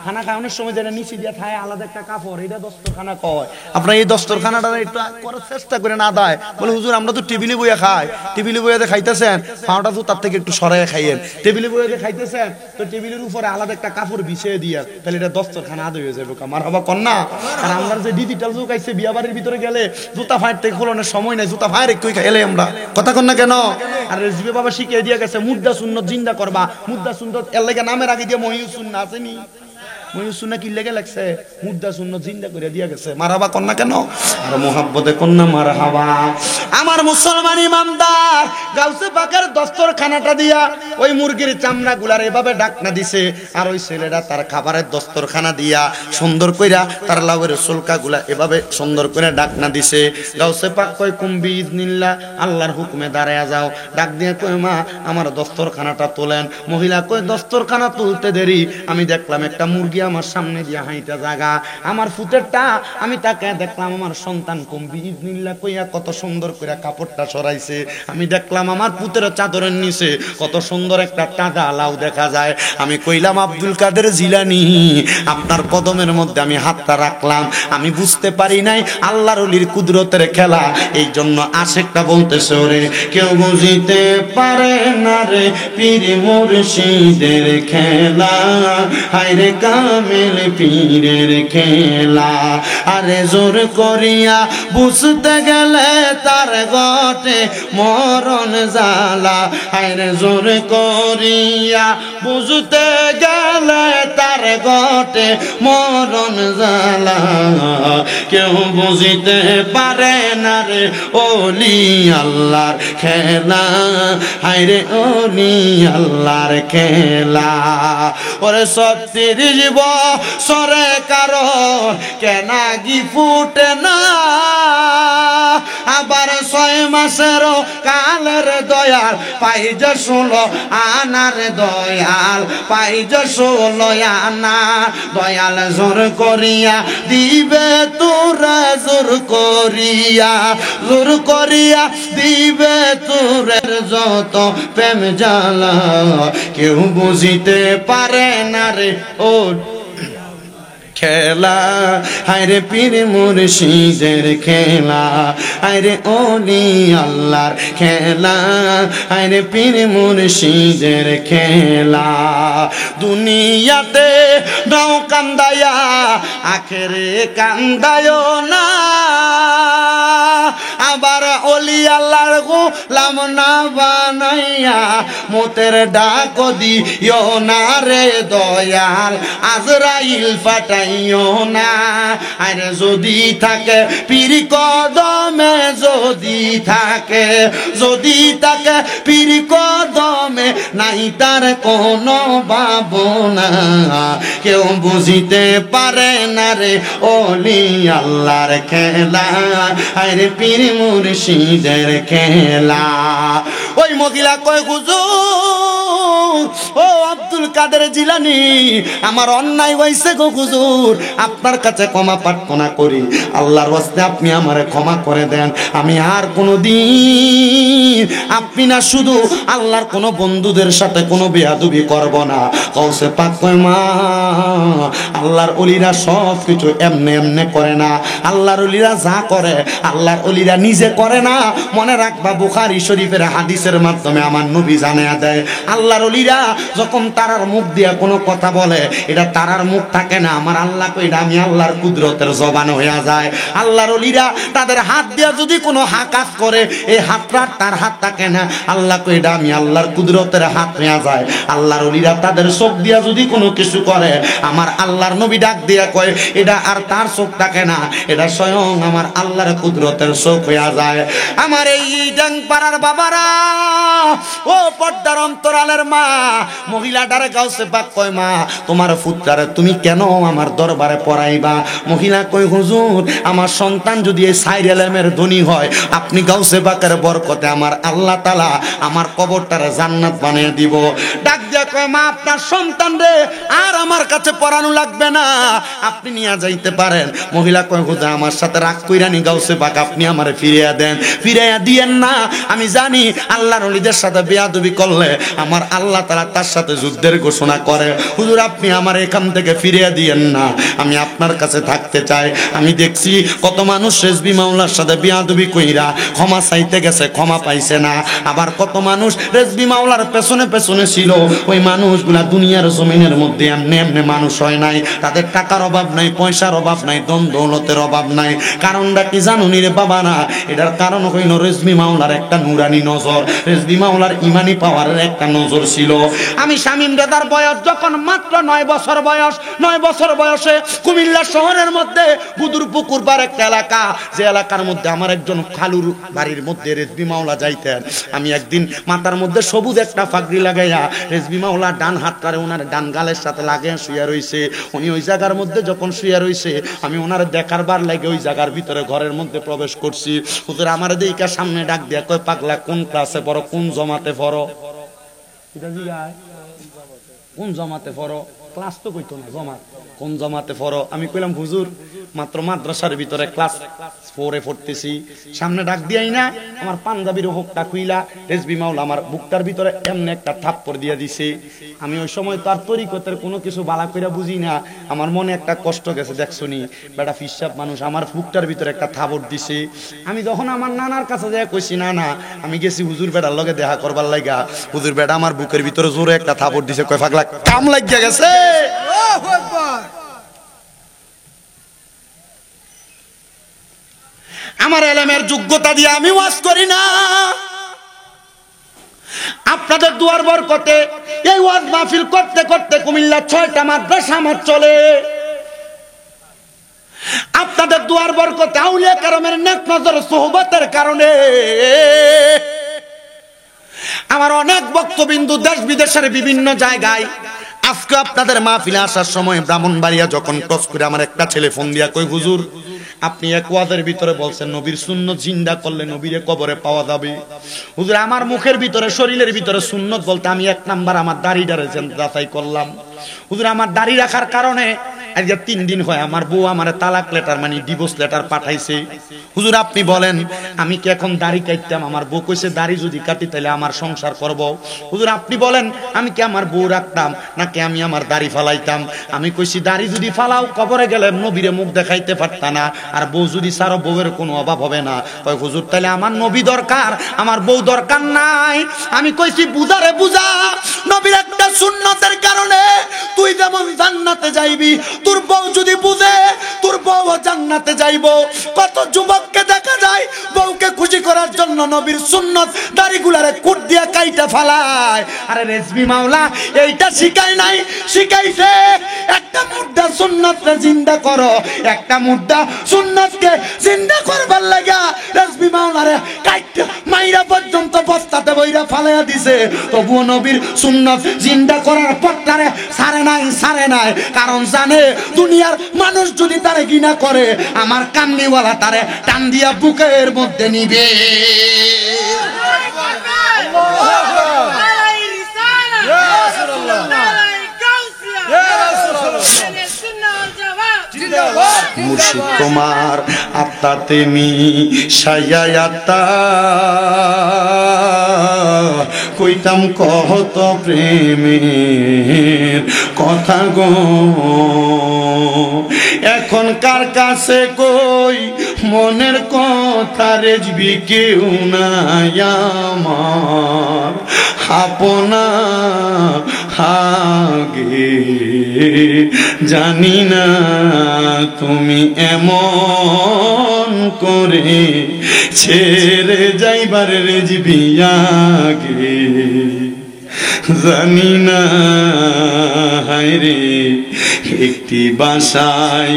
খানা খাওয়ানোর সময় যেটা নিচে দিয়ে খায় আলাদা একটা কাপড়, এটা দস্তরখানা কয়। আপনার এই দস্তরখানাটা একটু করার চেষ্টা করে না দেয়, বলে হুজুর আমরা তো টেবিলে বইয়া খাই, টেবিলে বইয়াতে খাইতেছেন পাওটা তো তার থেকে একটু সরাইয়া খাইয়েন। টেবিলে বইয়াতে খাইতেছেন তো টেবিলের উপরে আলাদা একটা কাপড় বিছিয়ে দিয়ে, তাহলে এটা দস্তরখানা আদা হয়ে যাবে। আমার হবা কন্যা। আর আমরা যে ডিজিটাল যুগ আইছে, বিয়া বাড়ির ভিতরে গেলে জুতা ফায়ার থেকে খোলানোর সময় নাই, জুতা ফায়ার একটু খেলে আমরা কথা কন না কেন? আর রেজবি বাবা শিখিয়ে দিয়ে গেছে মুদ্রা সুন্নত জিন্দা করবা। মুদ্রা সুন্নত এর লাগে নামের আগে দিয়ে মহিউস সুন্নাহ আসেনি? মহিউস সুন্নাহ কি লেগে লাগছে? মুদ্রা সুন্নত জিন্দা করে দিয়ে গেছে। মারহাবা কন্যা কেন? আর মোহাব্বতে কন্যা মারহাবা। আমার মুসলমান ইমানদার গাউসে পাকের দস্তরখানাটা দিয়া ওই মুরগির চামড়া গুলার এভাবে ডাকনা দিছে, আর ওই ছেলেটা তার খাবারের দস্তরখানা দিয়া সুন্দর কইরা তার লাউয়ের ছোলকা গুলা এভাবে সুন্দর করে ডাকনা দিছে। গাউসে পাক কয় কুম্বি ইজনিল্লাহ, আল্লাহর হুকুমে দাঁড়ায়া যাও। ডাক দিয়ে কয় মা আমার দস্তরখানাটা তোলেন। মহিলা কয় দস্তরখানা তুলতে দেরি, আমি দেখলাম একটা মুরগি আমার সামনে দিয়া হাইটা জাগা, আমার ফুটেরটা আমি তাকে দেখলাম আমার সন্তান কুম্বি ইজনিল্লাহ কইয়া কত সুন্দর করে কাপড়টা সরাইছে। আমি দেখলাম আমার পুতের চাদরের নিচে কত সুন্দর একটা টাকা লাউ দেখা যায়। আমি কইলাম আব্দুল কাদের জিলানী আপনার কদমের মধ্যে আমি হাতটা রাখলাম, আমি বুঝতে পারি নাই আল্লাহর ওলির কুদরতের খেলা। এই জন্য আশেকটা বলতেছে ওরে কেউ বুঝিতে পারে না রে পীর মুর্শিদের খেলা, হায়রে কামেল পীরের খেলা। আরে জোর করিয়া বুঝতে গেলে তার গটে মরণ জ্বালা, হায়রে জোর করিয়া বুঝতে গেলে তার গটে মরণ জ্বালা। কেউ বুঝিতে পারে না রে ওলি আল্লাহর খেলা, হায়রে ওলি আল্লাহর খেলা। ওরে ৩৬ বছরে কারো কেনাগি ফুটে না, আবার ৬ মাসেরও কালের দয়াল পাই যে ১৬ আনার দয়াল পাই যে ১৬ আনা। দয়াল জোর করিয়া দিবে তোরা জোর করিয়া দিবে তোরের যত প্রেম জ্বালা। কেউ বুঝিতে পারে না রে ও খেলা, হায়রে পীর মুর্শিদের খেলা, হায়রে ওলি আল্লাহর খেলা, হায়রে পীর মুর্শিদের খেলা। দুনিয়াতে নাও কান্দায়া আখেরে কান্দায়ও না, আবার ওলি আল্লাহর গোলাম না বানাইয়া মতের ডাক দিও না রে দয়াল, আজরাইল ফাটাইও না। আরে যদি থাকে পীর কদমে, যদি থাকে পীর কদমে, নাই তার কোনো ভাবনা। কেউ বুঝিতে পারে না রে ওলি আল্লাহর খেলা, আরে পীর মুর্শিদের খেলা। ওই মহিলা কয় হুজুর ও আব্দুল কাদের জিলানী আমার অন্যায় হইছে গো হুজুর, আপনার কাছে ক্ষমা প্রার্থনা করি, আল্লাহর ওয়াস্তে আপনি আমারে ক্ষমা করে দেন। আমি আর কোনোদিন আপনি না শুধু আল্লাহর কোনো বন্ধুদের সাথে কোনো বেয়াদবি করব না। কওসে পাক কয় মা আল্লাহর ওলিরা সব কিছু এমনে এমনে করে না, আল্লাহর ওলিরা যা করে আল্লাহর ওলিরা নিজে করে না। মনে রাখবা বুখারী শরীফের হাদিসের মাধ্যমে আমার নবী জানায়া দেয় আল্লাহর ওলিরা অলিরা যখন তারার মুখ দিয়া কোনো কথা বলে, এটা তারার মুখ থাকে না, আমার আল্লাহ কই এটা আমি আল্লাহর কুদরতের জবান হইয়া যায়। আল্লাহর অলিরা তাদের হাত দিয়া যদি কোনো হাকাত করে, এই হাতটা তার হাত থাকে না, আল্লাহ কই এটা আমি আল্লাহর কুদরতের হাত হইয়া যায়। আল্লাহর অলিরা তাদের চোখ দিয়া যদি কোনো কিছু করে, আমার আল্লাহর নবী ডাক দিয়া কয় এটা আর তার চোখ থাকে না, এটা স্বয়ং আমার আল্লাহর কুদরতের চোখ হইয়া যায়। আমার এই ডাংপাড়ার বাবারা, ও পর্দার অন্তরালের মা, মহিলাটারে গাউসে পাক কয় মা তোমার পুত্রারে তুমি কেন আমার দরবারে পড়াইবা? মহিলা কই হুজুর আমার সন্তান যদি এই সাইরেলেমের ধনী হয়, আপনি গাউসে পাকের বরকতে আমার আল্লাহ তাআলা আমার কবরটারে জান্নাত বানিয়ে দিব। ডাক দিয়া কয় মা আপনার সন্তান রে আর আমার কাছে পড়ানো লাগবে না, আপনি নিয়ে যাইতে পারেন। মহিলা কয় হুজুর আমার সাথে রাগ কইরা নি গাউসে পাক আপনি আমারে ফিরিয়ে দেন। ফিরাইয়া দিয়েন না, আমি জানি আল্লাহর ওলিদের সাথে বেয়াদবি করলে আমার আল্লাহ তাআলা তার সাথে যুদ্ধের ঘোষণা করে। হুজুর আপনি আমার এখান থেকে ফিরিয়ে দিয়েন না, আমি আপনার কাছে থাকতে চাই। আমি দেখছি কত মানুষ রেজবি মাওলার সাথে বেয়াদবি কইরা ক্ষমা চাইতে গেছে, ক্ষমা পাইছে না। আবার কত মানুষ রেজবি মাওলার পেছনে পেছনে ছিল, ওই মানুষগুলা দুনিয়ার জমিনের মধ্যে এমনি এমনি মানুষ হয় নাই। তাদের টাকার অভাব নাই, পয়সার অভাব নাই, ধন দৌলতের অভাব নাই। কারণটা কি জানো নি রে বাবা? না, এটার কারণ হইল রেজবি মাওলার একটা নুরানি নজর, রেজবি মাওলার ইমানি পাওয়ারের একটা নজর ছিল। আমি শামীম দাদার বয়স যখন মাত্র 9 বছর বয়স, 9 বছর বয়সে কুমিল্লা শহরের মধ্যে বুদুরপুকুর বার একটা এলাকা, যে এলাকার মধ্যে আমার একজন খালুর বাড়ির মধ্যে রেজবি মাওলা যাইতেন। আমি একদিন মাথার মধ্যে সবুজ একটা পাগড়ি লাগাইয়া রেজবি মাওলা ডান হাতটারে ওনার ডান গালের সাথে লাগিয়ে শুয়ে রইছে। উনি ওই জায়গার মধ্যে যখন শুয়ে রইছে, আমি ওনার দেখার বার লাগে ওই জায়গার ভিতরে ঘরের মধ্যে প্রবেশ করছি। হুজুর আমার দেইকা সামনে ডাক দিয়া কয় পাগলা কোন ক্লাসে পড়ো, কোন জমাতে পড়ো? এটা জিগায় কোন জমাতে পড়ো? ক্লাস তো কইতো না, জমাত। কোন জমাতে পড়ো? আমি কইলাম হুজুর মাত্র মাদ্রাসার ভিতরে ক্লাস 4-এ পড়তেছি। সামনে ডাক দিয়াই না আমার পাঞ্জাবির হোকটা খুইলা রেজবি মাওলা আমার বুকটার ভিতরে এমনি একটা থাপ্পড় দিয়া দিছে। আমি ওই সময় তো আর তরিকতের কোনো কিছু বালা কইরা বুঝি না, আমার মনে একটা কষ্ট গেছে। দেখছনি বেটা ফিসাব মানুষ আমার বুকটার ভিতরে একটা থাপড় দিছে। আমি যখন আমার নানার কাছে যাই কইছি না না আমি গেছি হুজুর বেটার লগে দেখা করবার লাগা, হুজুর বেটা আমার বুকের ভিতরে জোরে একটা থাপড় দিছে। কয় পাগলা কাম লাগিয়া গেছে। আমার এলেমের যোগ্যতা দিয়ে আমি ওয়াজ করি না, আপনাদের দুয়ার বরকতে এই ওয়াজ মাহফিল করতে করতে কুমিল্লা 6টা মাদ্রাসা আমার চলে। আপনাদের দুয়ার বরকতে আউলিয়া কেরামের নেক নজর সোহবতের কারণে আমার অনেক বক্তবিন্দু দেশ বিদেশের বিভিন্ন জায়গায়। আজকে আপনাদের মাহফিলে আসার সময় ব্রাহ্মণবাড়িয়া যখন ক্রস করে আমার একটা ছেলে ফোন দিয়া কই হুজুর আপনি এক ওয়াজের ভিতরে বলছেন নবীর সুন্নত জিন্দা করলে নবীরে কবরে পাওয়া যাবে। হুজুর আমার মুখের ভিতরে শরীরের ভিতরে সুন্নত বলতে আমি 1 নাম্বার আমার দাড়িটারে যাচাই করলাম। হুজুর আমার দাড়ি রাখার কারণে আজকে 3 দিন হয় আমার বউ আমার তালাক লেটার মানে ডিভোর্স লেটার পাঠাইছে। হুজুর আপনি বলেন আমি কি এখন দাড়ি কাটতাম? আমার বউ কইছে দাড়ি যদি কাটি তাহলে আমার সংসার করব। হুজুর আপনি বলেন আমি কি আমার বউ রাখতাম নাকি আমি আমার দাড়ি ফালাইতাম? আমি কইছি দাড়ি যদি ফালাও কবরে গেলে নবীরে মুখ দেখাইতে পারতা না, আর বউ যদি সারো বউয়ের কোনো অভাব হবে না। কয় হুজুর তাহলে আমার নবী দরকার, আমার বউ দরকার নাই। আমি কইছি বুঝারে বুঝা, নবীর একটা সুন্নতের কারণে তুই যেমন জান্নাতে যাইবি, তোর বউ যদি বুঝে তোর বউ জান্নাতে যাইব। কত যুবককে দেখা যায় বউকে খুশি করার জন্য নবীর সুন্নত দাড়িগুলারে কুট দিয়া কাইটা ফালায়। আরে রেজবি মাওলা এইটা শিখায় নাই, শিখাইছে একটা মুদ্রা সুন্নতকে জিন্দা করো, একটা মুদ্রা সুন্নতকে জিন্দা করবার লাগা রেজবি মাওলারে কাইটা মাইরা পর্যন্ত বস্তাতে বইরা ফালাইয়া দিছে। তবুও নবীর সুন্নত জিন্দা করার পথটারে সারে নাই, কারণ জানে দুনিয়ার মানুষ যদি তারে ঘৃণা করে আমার কামনিওয়ালা তারে টান দিয়া বুকের মধ্যে নিবে। মুর্শিদ তোমার আত্মা তেমি সায়ায়াত্তা কইতাম কত প্রেমের কথা গো, এখন কার কাছে কই মনের কথা রেজবি কেউ নাই আমার। আপনা আগে জানি না তুমি এমন করে ছেড়ে যাইবার রেজবি আগে জানি না হায়রে একটি বাসায়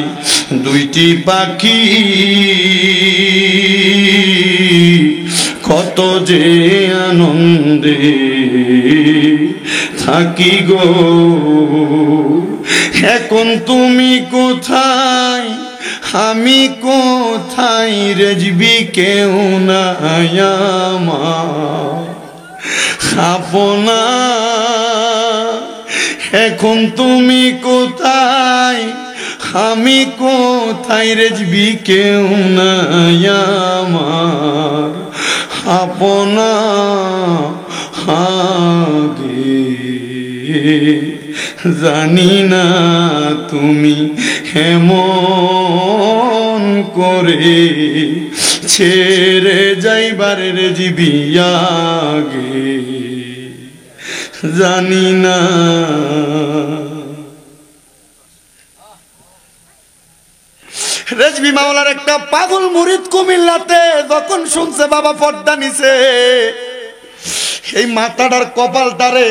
দুইটি পাখি কত যে আনন্দে থাকি গো এখন তুমি কোথায় আমি কোথায় রেজবি কেউ নাই আমার আপনা এখন তুমি কোথায় আমি কোথায় রেজবি কেউ নাই আমার আপনা আগে জানি না তুমি এমন করে ছেড়ে যাইবার রেজবি আগে জানি না রেজবি মাওলার একটা পাগল মুরিদ কুমিল্লাতে যখন শুনছে বাবা পর্দা নিছে এই মাথাটার কপালটারে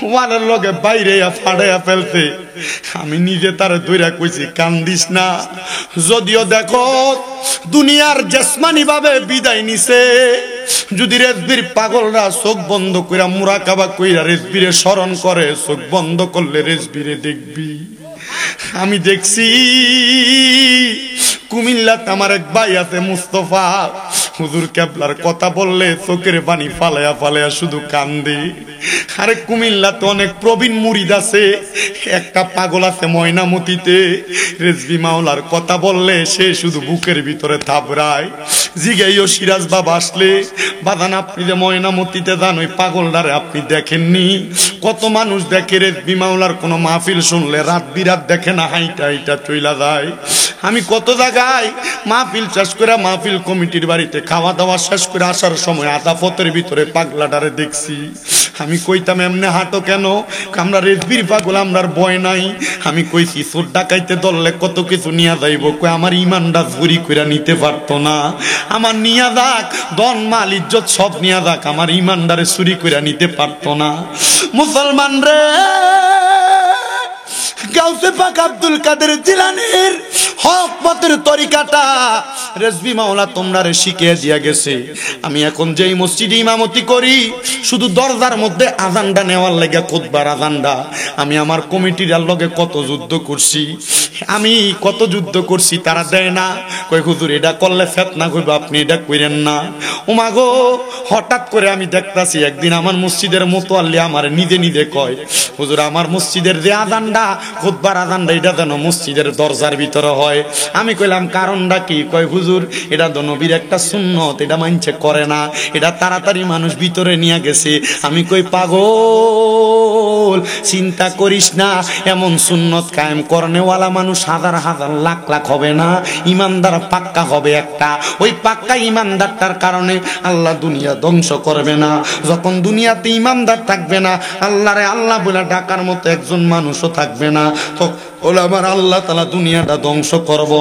ওয়ালের লগে বাইরে ফাড়াইয়া ফেলতে আমি নিজে তারে দইরা কইছি কান্দিস না যদিও দেখো দুনিয়ার জেসমানি ভাবে বিদায় নিছে যদি রেজবির পাগলরা চোখ বন্ধ কইরা মুরাকাবা কইরা রেজবিরে স্মরণ করে চোখ বন্ধ করলে রেজবিরে দেখবি আমি দেখছি কুমিল্লাতে আমার এক ভাই আছে মুস্তফা হুজুর কেবলার কথা বললে চোখের পানি ফালায়া ফালায়া শুধু কান্দে আরে কুমিল্লাতে অনেক প্রবীণ মুরিদ আছে একটা পাগল আছে ময়নামতিতে রেজবি মাওলার কথা বললে সে শুধু বুকের ভিতরে থাবড়ায় জিগাইও সিরাজ বাবা আসলে বাদান আপনি যে ময়নামতিতে যান ওই পাগলটারে আপনি দেখেননি কত মানুষ দেখে রেজবি মাওলার কোনো মাহফিল শুনলে রাত বিরাত দেখে না হাইটা হাইটা চইলা যায় আমি কত জায়গায় মাহফিল শেষ করে মাহফিল কমিটির বাড়িতে খাওয়া দাওয়া শেষ করে আসার সময় আধা পথের ভিতরে পাগলাটারে দেখছি আমি কইতাম এমনে হাঁটো কেন আমরা রেজবির পাগল আমরার ভয় নাই আমি কইছি চোর ডাকাইতে ধরলে কত কিছু নিয়ে যাইব কই আমার ইমানটা চুরি করে নিতে পারতো না আমার নিয়া যাক ধন মাল ইজ্জত সব নিয়া যাক আমার ইমানদারে চুরি করে নিতে পারতো না মুসলমান রে গাউসে পাক আব্দুল কাদের জিলানীর হক পথের তরিকাটা রেজবি মাওলা তোমরারে শিখিয়ে দিয়া গেছে আমি এখন যেই মসজিদে ইমামতি করি শুধু দরজার মধ্যে আজানটা নেওয়ার লাগা খুতবার আজানটা আমি আমার কমিটির লগে কত যুদ্ধ করছি আমি কত যুদ্ধ করছি তারা দেয় না কই হুজুর এটা করলে ফিতনা হইব আপনি এটা কইরেন না ওমা গো হঠাৎ করে আমি দেখতাছি একদিন আমার মসজিদের মুতাল্লি আমার নিজে নিজে কয় হুজুর আমার মসজিদের যে আজানটা খুতবার আজানটা এটা যেন মসজিদের দরজার ভিতরে হয় আমি কইলাম কারণটা কি কয় হুজুর এটা তো নবীর একটা সুন্নত এটা মানছে করে না এটা তাড়াতাড়ি মানুষ ভিতরে নিয়ে গেছে আমি কই পাগল চিন্তা করিস না এমন সুন্নত কায়েম করনেওয়ালা মানুষ হাজার হাজার লাখ লাখ হবে না ইমানদার পাক্কা হবে একটা ওই পাক্কা ইমানদারটার কারণে আল্লাহ দুনিয়া ধ্বংস করবে না যখন দুনিয়াতে ইমানদার থাকবে না আল্লাহরে আল্লাহ বলে ডাকার মতো একজন মানুষও থাকবে না তো ওলা আমার আল্লাহ তাআলা দুনিয়াটা ধ্বংস করব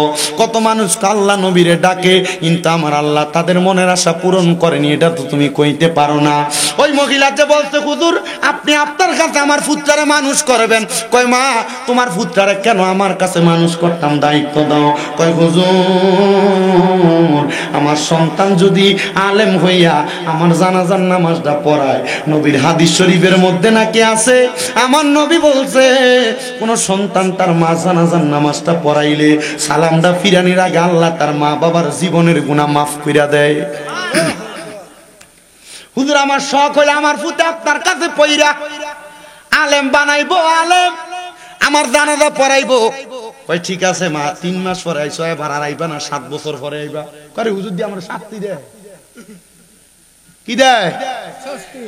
কত মানুষ আল্লাহ নবীরে ডাকে কিন্তু আমার আল্লাহ তাদের মনের আশা পূরণ করেনি এটা তো তুমি কইতে পারো না ওই মহিলা যে বলছে হুজুর আপনি আপনার কাছে আমার পুত্ররে মানুষ করবেন কই মা তোমার পুত্ররে কেন আমার কাছে মানুষ করতাম দায়িত্ব দাও কই হুজুর আমার সন্তান যদি আলেম হইয়া আমার জানাজার নামাজটা পড়ায় নবীর হাদিস শরীফের মধ্যে নাকি আছে আমার নবী বলছে কোন সন্তান তার মা জানাজার নামাজটা পড়াইলে সালামটা ফিরানির আগে আল্লাহ তার মা বাবার জীবনের গুনাহ মাফ কইরা দেয় হুজুর আমার শখ হইল আমার পুতে আপনার কাছে পইরা আলেম বানাইবো আলেম আমার জানাজা পড়াইবো কই ঠিক আছে মা 3 মাস পরে আইছো এবার আর আইবা না 7 বছর পরে আইবা করে হুজুর দি আমার শাস্তি দেয় কি দেয়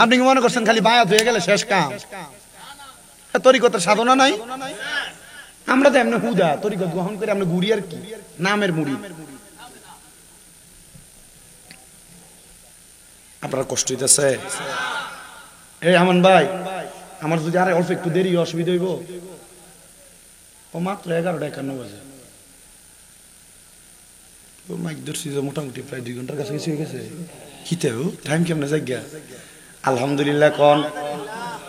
আপনি কি মনে করছেন খালি বায়াত হয়ে গেলে শেষ কাম তরিকতের সাধনা নাই আমরা তো এমনি হুদা তরিকত গ্রহণ করে আমরা ঘুরি আর কি নামের মুড়ি আপনার কষ্ট হইতেছে এই আমান ভাই, আমার যদি আরে অল্প একটু দেরি অসুবিধা হইব? ও মাত্র 11:51 বাজে। মাইক ধরছি যে মোটামুটি প্রায় 2 ঘন্টার কাছাকাছি হয়ে গেছে। কিতে টাইম কেমনে যাইগা? আলহামদুলিল্লাহ। কোন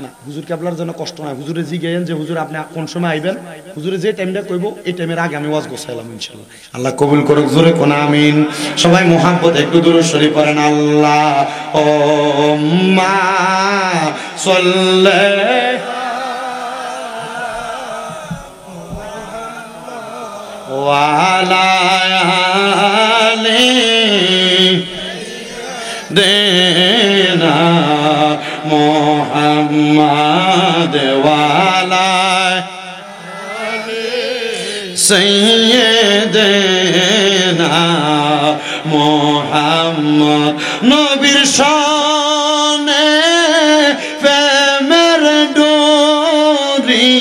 না হুজুর কেবলার জন্য কষ্ট নাই। হুজুরে জিজ্ঞেন যে হুজুর আপনি কোন সময় আইবেন, হুজুরে যে টাইমটা কইব এই টাইমের আগে আমি ওয়াজ গোছাইলাম ইনশাআল্লাহ। আল্লাহ কবুল করুক, জোরে কোন আমিন। সবাই মুহাব্বত একটু দুরূদ শরীফ পড়েন। আল্লাহুম্মা সাল্লি ওয়া আলা আলি দেনা মোহাম্মদ ওয়ালা সাইয়্যিদানা মোহাম্মদ। নবীর শানে প্রেমের ডোরি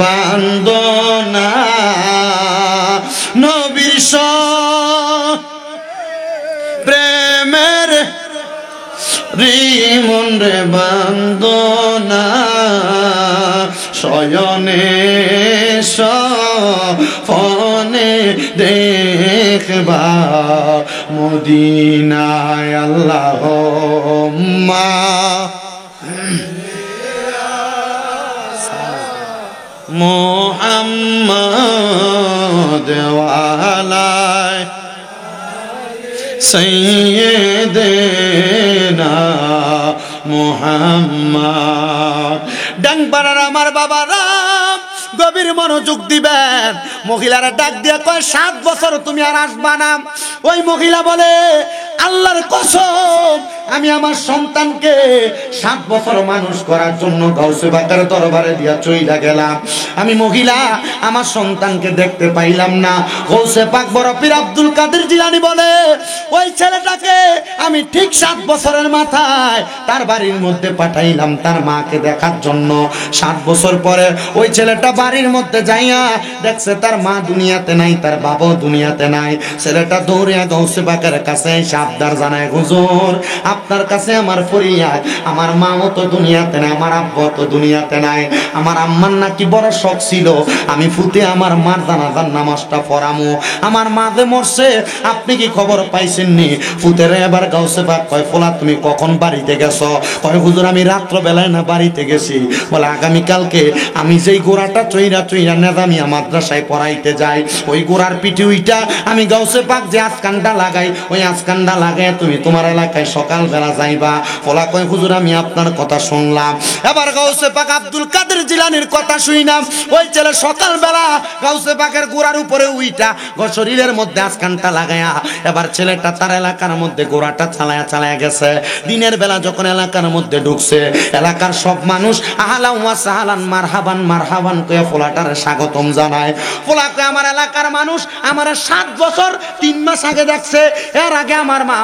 বান্দনা, নবীর শানে প্রেমের রিমন রে বান্দনা, শয়নে সফনে দেখবা মদিনায়। আল্লাহুম্মা মুহাম্মদ ওয়ালা সাইয়্যিদানা মুহাম্মদ। ডাংপাড়ার আমার বাবারা গভীর মনোযোগ দিবেন। মহিলারা ডাক দিয়ে কয় 7 বছর তুমি আর আসবা না। ওই মহিলা বলে আল্লাহর কসম আমি আমার সন্তানকে 7 বছর মানুষ করার জন্য গাউসে বাকার দরবারে দিয়া চইলা গেলাম। আমি মহিলা আমার সন্তানকে দেখতে পাইলাম না। গাউসে পাক বড় পীর আব্দুল কাদের জিলানী বলে ওই ছেলেটাকে আমি ঠিক 7 বছরের মাথায় তার বাড়ির মধ্যে পাঠাইলাম তার মাকে দেখার জন্য। 7 বছর পরে ওই ছেলেটা বাড়ির মধ্যে যাইয়া দেখছে তার মা দুনিয়াতে নাই, তার বাবাও দুনিয়াতে নাই। ছেলেটা দৌড়িয়া গাউসে বাকার কাছে আবদার জানায়, হুজুর আপনার কাছে আমার ফরিয়াদ, আমার মাও তো দুনিয়াতে নাই, আমার আব্বাও তো দুনিয়াতে নাই। আমার আম্মার নাকি বড় শখ ছিল আমি ফুতে আমার মার জানাজার নামাজটা পড়ামু। আমার মা যে মরছে আপনি কি খবর পাইছেন নি? ফুতেরে এবার গাউসে পাক কয় ফোলা তুমি কখন বাড়িতে গেছো? কয় হুজুর আমি রাত্র বেলায় না বাড়িতে গেছি। বলে আগামী কালকে আমি যেই গোড়াটা চইরা চইরা নেজামিয়া মাদ্রাসায় পড়াইতে যাই ওই গোড়ার পিঠে উইটা আমি গাউসে পাক যে আজকানটা লাগাই ওই আজকানটা লাগাই তুমি তোমার এলাকায় সকাল বেলা যাইবা। ফলা কয় হুজুর আমি আপনার কথা শুনলাম। এবার গাউসে পাক আব্দুল কাদের জিলানীর কথা শুইলাম। ওই ছেলে সকাল বেলা গাউসে পাকের গোড়ার উপরে উইটা শরীরের মধ্যে আজকানটা লাগায়া এবার ছেলেটা তার এলাকার মধ্যে গোড়াটা চালায়া চালায়া গেছে। দিনের বেলা যখন এলাকার মধ্যে ঢুকছে এলাকার সব মানুষ আহলান ওয়া সাহলান মারহাবান মারহাবান কয়ে ফলাটারে স্বাগতম জানায়। ফলা কয় আমার এলাকার মানুষ আমার 7 বছর 3 মাস আগে দেখছে। এর আগে আমার মা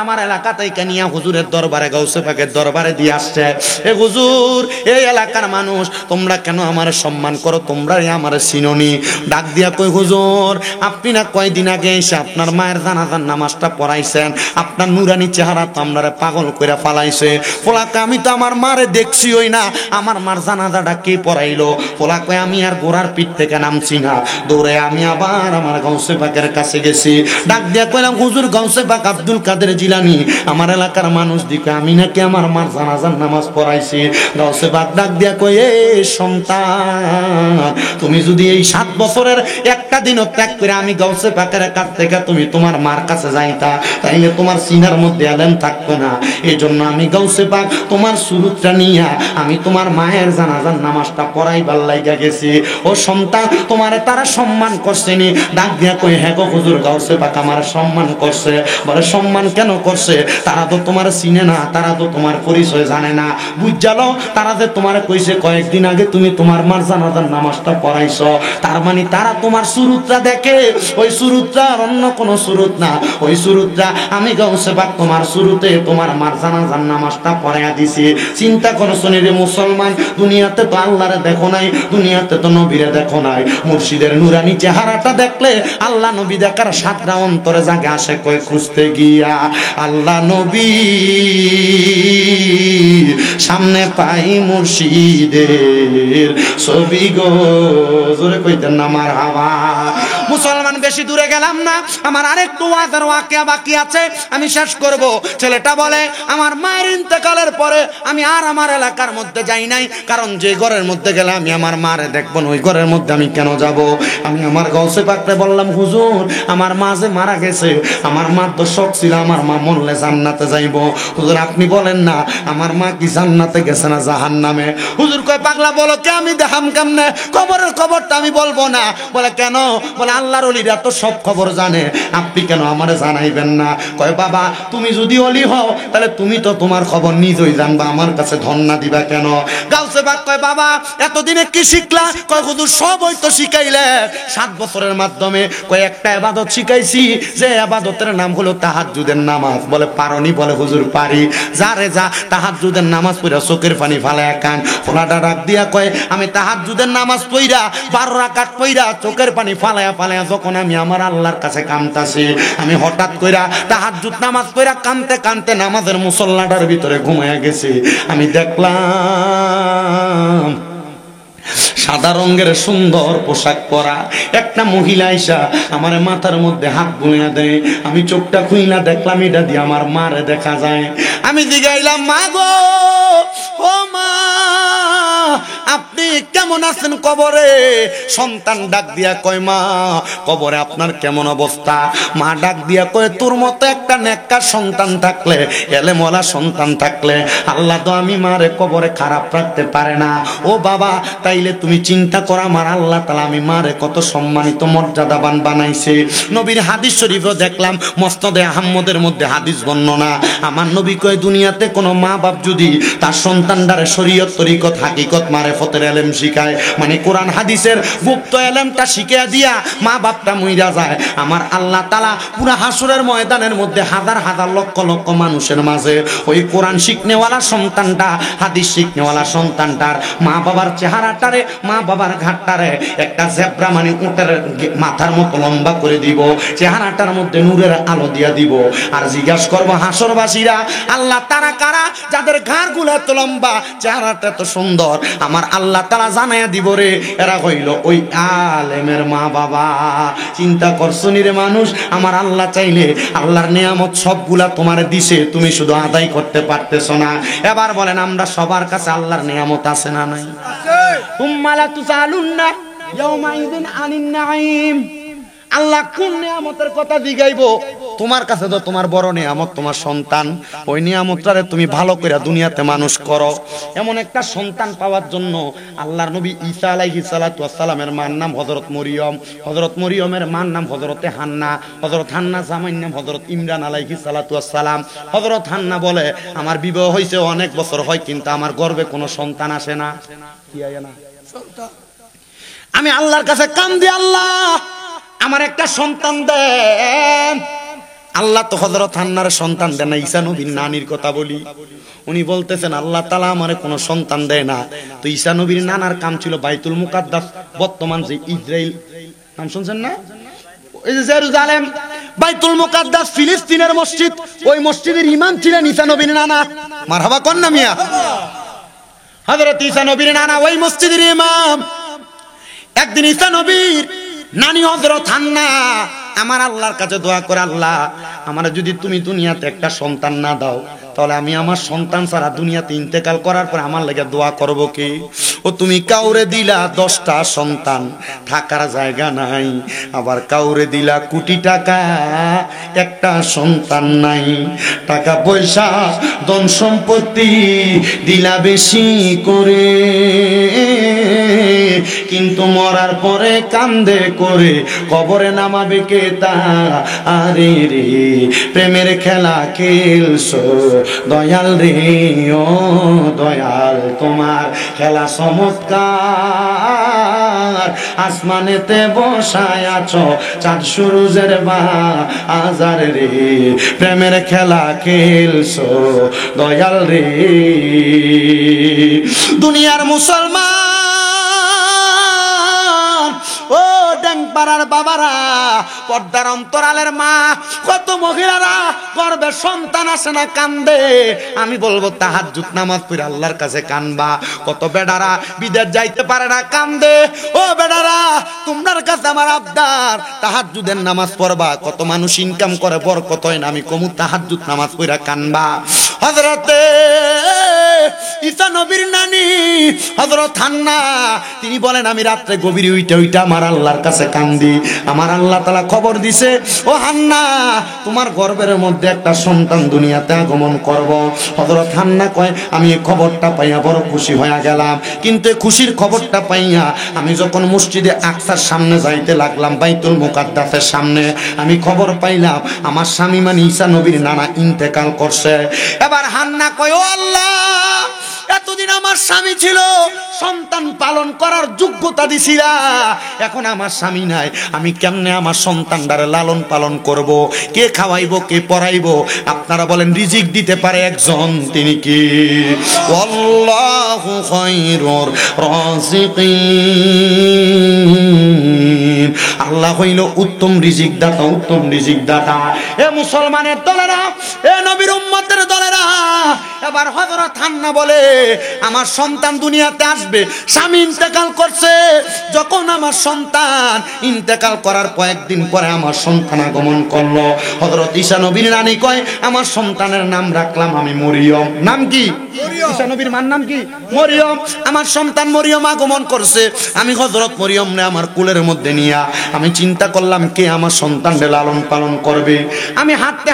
আমার এলাকাতে নিয়ে হুজুরের দরবারে গাউসে পাকের দরবারে দিয়ে আসছে। এ হুজুর এই এলাকার মানুষ তোমরা কেন আমার সম্মান করো? তোমরা আমার চিননি। ডাক দিয়া কই হুজুর আপনি না কয়দিন আগে এসে আপনার মায়ের জানাজার নামাজটা পড়াইছেন, আপনার নুরানি চেহারা তো আমরারে পাগল করে ফালাইছে। ফলাকে আমি তো আমার মারে দেখছি ওই না, আমার মার জানাজাটা কে পড়াইলো? ফলাকে আমি আর গোড়ার পিঠ থেকে নামছি না, দৌড়ে আমি আবার আমার গাউসে পাকের কাছে গেছি। ডাক দিয়া কইলাম হুজুর গাউসে পাক আব্দুল কাদের জিলানী আমার এলাকার মানুষ দিকে আমি নাকি আমার মার জানাজার নামাজ পড়াইছি। গাউসে পাক ডাক দিয়া কই এ সন্তান তুমি যদি এই 7 বছরের একটা দিনও ত্যাগ করে আমি গাউসে পাকের কাছ থেকে তুমি তোমার মার কাছে যাইতা তাইলে তোমার সিনার মধ্যে আলেম থাকতো না। এই জন্য আমি গাউসে পাক তোমার সুরুতটা নিয়া আমি তোমার মায়ের জানাজার নামাজটা পড়াইবার লাইগা গেছি। ও সন্তান তোমারে তারা সম্মান করছে নি? ডাক দিয়া কই হ্যাঁ গো হুজুর গাউসে পাক আমার সম্মান করছে। বলে সম্মান কেন করছে? তারা তো তোমার চিনে না, তারা তো তোমার পরিচয় জানে না। বুঝালো তারা যে তোমার কইছে কয়েকদিন আগে তুমি তোমার মার জানাজার নামাজটা পড়াইছো, তার মানে তারা তোমার সুরুতটা দেখে। ওই সুরুতটা অন্য কোন সুরুত না, ওই সুরুতটা আমি গাউসে পাক তোমার শুরুতে তোমার মার জানাজার নামাজটা পড়াইয়া দিছি। চিন্তা করছো রে মুসলমান, দুনিয়াতে তো আল্লাহরে দেখো নাই, দুনিয়াতে তো নবীরে দেখো নাই, মুর্শিদের নুরানি চেহারাটা দেখলে আল্লাহ নবী দেখার সাতটা অন্তরে জাগে আসে কই খুঁজতে গিয়া আল্লাহ নবী সামনে পাই মুর্শিদের ছবি গো, জোরে কইতেন না মারহাবা। মুসলমান বেশি দূরে গেলাম না, আমার আরেকটু ওয়াজের ওয়াকিয়া বাকি আছে, আমি শেষ করব। ছেলেটা বলে আমার মায়ের ইন্তেকালের পরে আমি আর আমার এলাকার মধ্যে যাই নাই, কারণ যে ঘরের মধ্যে গেলে আমি আমার মারে দেখবো না, ওই ঘরের মধ্যে আমি কেন যাব? আমি আমার গৌসে পাকতে বললাম হুজুর আমার মা যে মারা গেছে, আমার মা তো শখ ছিল আমার মা মরলে জান্নাতে যাইব। হুজুর আপনি বলেন না আমার মা কি জান্নাতে গেছে না জাহান্নামে? হুজুর কয় পাগলা বলো কে আমি দেখাম কেমনে? কবরের খবরটা আমি বলবো না। বলে কেন? বলে আল্লাহর ওলিরা তো সব খবর জানে, আপনি কেন আমারে জানাইবেন না? কয় বাবা তুমি যদি ওলি হও তাহলে তুমি তো তোমার খবর নিজেই জানবা, আমার কাছে ধন্না দিবা কেন? গাউসে পাক কয় বাবা এতদিনে কি শিখলা? কয় হুজুর সবই তো শিখাইলে 7 বছরের মাধ্যমে। কয় একটা ইবাদত শিখাইছি, যে ইবাদতের নাম হলো তাহাজ্জুদের নামাজ। বলে পারনি? বলে হুজুর পারি। যারে যা তাহাজ্জুদের নামাজ পড়া চোখের পানি ফালায়া কান ফোলাটা ডাক দিয়া কয় আমি তাহাজ্জুদের নামাজ পড়া 12 রাকাত পড়া চোখের পানি ফালায়া ফালায়া যখন আমি আমার আল্লাহর কাছে কামতাছি, আমি হঠাৎ কইরা তাহাজ্জুদ নামাজ পড়া কামতে কামতে নামাজের মুসল্লাটার ভিতরে ঘুমায়া গেছি। আমি দেখলাম সাদা রঙের সুন্দর পোশাক পরা একটা মহিলা আইসা আমার মাথার মধ্যে হাত বুলিয়ে দেয়। আমি চোখটা খুইলা দেখলাম এটা দিয়ে আমার মারে দেখা যায়। আমি জিগাইলাম মা গো, ও মা আপনি কেমন আছেন কবরে? সন্তান ডাক দিয়া কয় মা কবরে আপনার কেমন অবস্থা? মা ডাক দিয়া কয় তোর মতো একটা নেককার সন্তান থাকলে, এলেমওয়ালা সন্তান থাকলে আল্লাহ তো আমি মারে কবরে খারাপ রাখতে পারে না। ও বাবা তাইলে তুমি চিন্তা করো আমার আল্লাহ তাআলা আমি মারে কত সম্মানিত মর্যাদাবান বানাইছে। নবীর হাদিস শরীফও দেখলাম মুসনাদে আহমদের মধ্যে হাদিস বর্ণনা, আমার নবী কয় দুনিয়াতে কোনো মা বাপ যদি তার সন্তানদারে শরীয়ত তরিকত হাকিকত মারেফতের এলেম শিখায়, মানে কোরআন হাদিসের গুপ্ত এলেমটা শিখিয়ে দিয়া মা বাপটা মইরা যায়, আমার আল্লাহ তাআলা পুরা হাসরের ময়দানের মধ্যে হাজার হাজার লক্ষ লক্ষ মানুষের মাঝে ওই কোরআন শিখনেওয়ালা সন্তানটা, হাদিস শিখনেওয়ালা সন্তানটার মা বাবার চেহারাটারে, মা বাবার ঘাটটারে একটা জেব্রা মানে উটের মাথার মতো লম্বা করে দিব, চেহারাটার মধ্যে নূরের আলো দিয়া দিব। আর জিজ্ঞাসা করবো হাসরবাসীরা আল্লাহ তারা কারা যাদের ঘাড়গুলো এত লম্বা, চেহারাটা এত সুন্দর? আমার আল্লাহ তাআলা জানাইয়া দিব রে এরা হইল ওই আলেমের মা বাবা। চিন্তা করছো নি রে মানুষ, আমার আল্লাহ চাইলে আল্লাহর নিয়ামত সবগুলা তোমার দিছে, তুমি শুধু আদায় করতে পারতেছো না। এবার বলেন আমরা সবার কাছে আল্লাহর নিয়ামত আছে না নাই? উম্মালা তুসালুন্না ইয়াউমাইদিন আনিন নাঈম। আল্লাহ কোন নিয়ামতের কথা জিগাইবো? তোমার কাছে তো তোমার বড় নিয়ামত তোমার সন্তান, ওই নিয়ামতটারে তুমি ভালো করে দুনিয়াতে মানুষ করো। এমন একটা সন্তান পাওয়ার জন্য আল্লাহর নবী ঈসা আলাইহিস সালাতু ওয়াস সালামের মার নাম হযরত মরিয়ম, হযরত মরিয়মের মার নাম হযরতে হান্না, হযরত হান্না জামাইর নাম হযরত ইমরান আলাইহিস সালাতু ওয়াস সালাম। হযরত হান্না বলে আমার বিবাহ হইছে অনেক বছর হয় কিন্তু আমার গর্ভে কোনো সন্তান আসে না। কি আয় না? আমি আল্লাহর কাছে কান্দি, আল্লাহ আমার একটা সন্তান দেন। আল্লাহ তো হযরত হান্নার সন্তান দেন না। ঈসা নবীর নানির কথা বলি, উনি বলতেছেন আল্লাহ তাআলা আমারে কোনো সন্তান দেয় না। তো ঈসা নবীর নানার কাম ছিল বাইতুল মুকাদ্দাস, বর্তমান যে ইসরাইল, নাম শুনছেন না? ওই যে জেরুজালেম, বাইতুল মুকাদ্দাস ফিলিস্তিনের মসজিদ, ওই মসজিদের ইমাম ছিলেন ঈসা নবীর নানা। মারহাবা কোন না মিয়া? হযরত ঈসা নবীর নানা ওই মসজিদের ইমাম। একদিন ঈসা নবীর নানি হযরত হান্না আমার আল্লাহর কাছে দোয়া করে, আল্লাহ আমার যদি তুমি দুনিয়াতে একটা সন্তান না দাও তাহলে আমি আমার সন্তান ছাড়া দুনিয়াতে ইন্তেকাল করার পর আমার লাগি দোয়া করব কি? ও তুমি কাউরে দিলা 10টা সন্তান, থাকার জায়গা নাই, আবার কাউরে দিলা কোটি টাকা, একটা সন্তান নাই, টাকা পয়সা ধন সম্পত্তি দিলা বেশি করে, কিন্তু মরার পরে কান্দে করে কবরে নামাবে কে তা? আরে রে প্রেমের খেলা খেলছো দয়াল রে ও দয়াল তোমার খেলা চমৎকার আসমানেতে বসায় আছো চাঁদ সূরজের বাজার রে প্রেমের খেলা খেলছো দয়াল রে দুনিয়ার মুসলমান ও ড্যাংপাড়ার বাবারা পর্দার অন্তরালের মা কত মহিলারা গর্ভে সন্তান আসে না কান্দে আমি বলবো তাহাজ্জুদ নামাজ পড়ে আল্লাহর কাছে কানবা কত বেডারা বিদেশ যাইতে পারে না কান্দে ও বেডারা তোমার কাছে আমার আবদার তাহাজ্জুদের নামাজ পড়বা কত মানুষ ইনকাম করে বরকত হয় না আমি কমু তাহাজ্জুদ নামাজ পড়ে কানবা হযরতে ঈসা নবীর নানি হযরত হান্না তিনি বলেন আমি রাতে গভীরে উইটা আমার আল্লাহর কাছে কান্দি আমার আল্লাহ তাআলা খবর দিছে ও হান্না তোমার গর্ভের মধ্যে একটা সন্তান দুনিয়াতে আগমন করব হযরত হান্না কয় আমি এই খবরটা পাইয়া বড় খুশি হয়ে গেলাম কিন্তু এই খুশির খবরটা পাইয়া আমি যখন মসজিদে আকসার সামনে যাইতে লাগলাম বাইতুল মুকাদ্দাসের সামনে আমি খবর পাইলাম আমার স্বামী মানে ঈসা নবীর নানা ইন্তেকাল করছে এবার হান্না কয় ও আল্লাহ এতদিন আমার স্বামী ছিল সন্তান পালন করার যোগ্যতা দিছিলা এখন আমার স্বামী নাই আমি কেমনে আমার সন্তানটারে লালন পালন করব কে খাওয়াইবো কে পড়াইবো আপনারা বলেন রিজিক দিতে পারে একজন তিনি কি আল্লাহু খায়রুর রাযিকিন আল্লাহ হইল উত্তম রিজিক দাতা এ মুসলমানের দলেরা এ নবীর উম্মতের দলেরা এবার হযরত হান্না বলে আমার সন্তান দুনিয়াতে আসবে স্বামী ইন্তেকাল করছে যখন আমার সন্তান ইন্তেকাল করার কয়েকদিন পরে আমার সন্তান আগমন করলো হযরত ঈসা নবীর রানী কয় আমার সন্তানের নাম রাখলাম আমি মরিয়ম নাম কি ঈসা নবীর মার নাম কি মরিয়ম আমার সন্তান মরিয়ম আগমন করছে আমি হযরত মরিয়মরে আমার কোলের মধ্যে নিয়া আমি চিন্তা করলাম কে আমার সন্তানকে লালন পালন করবে আমি হাঁটতে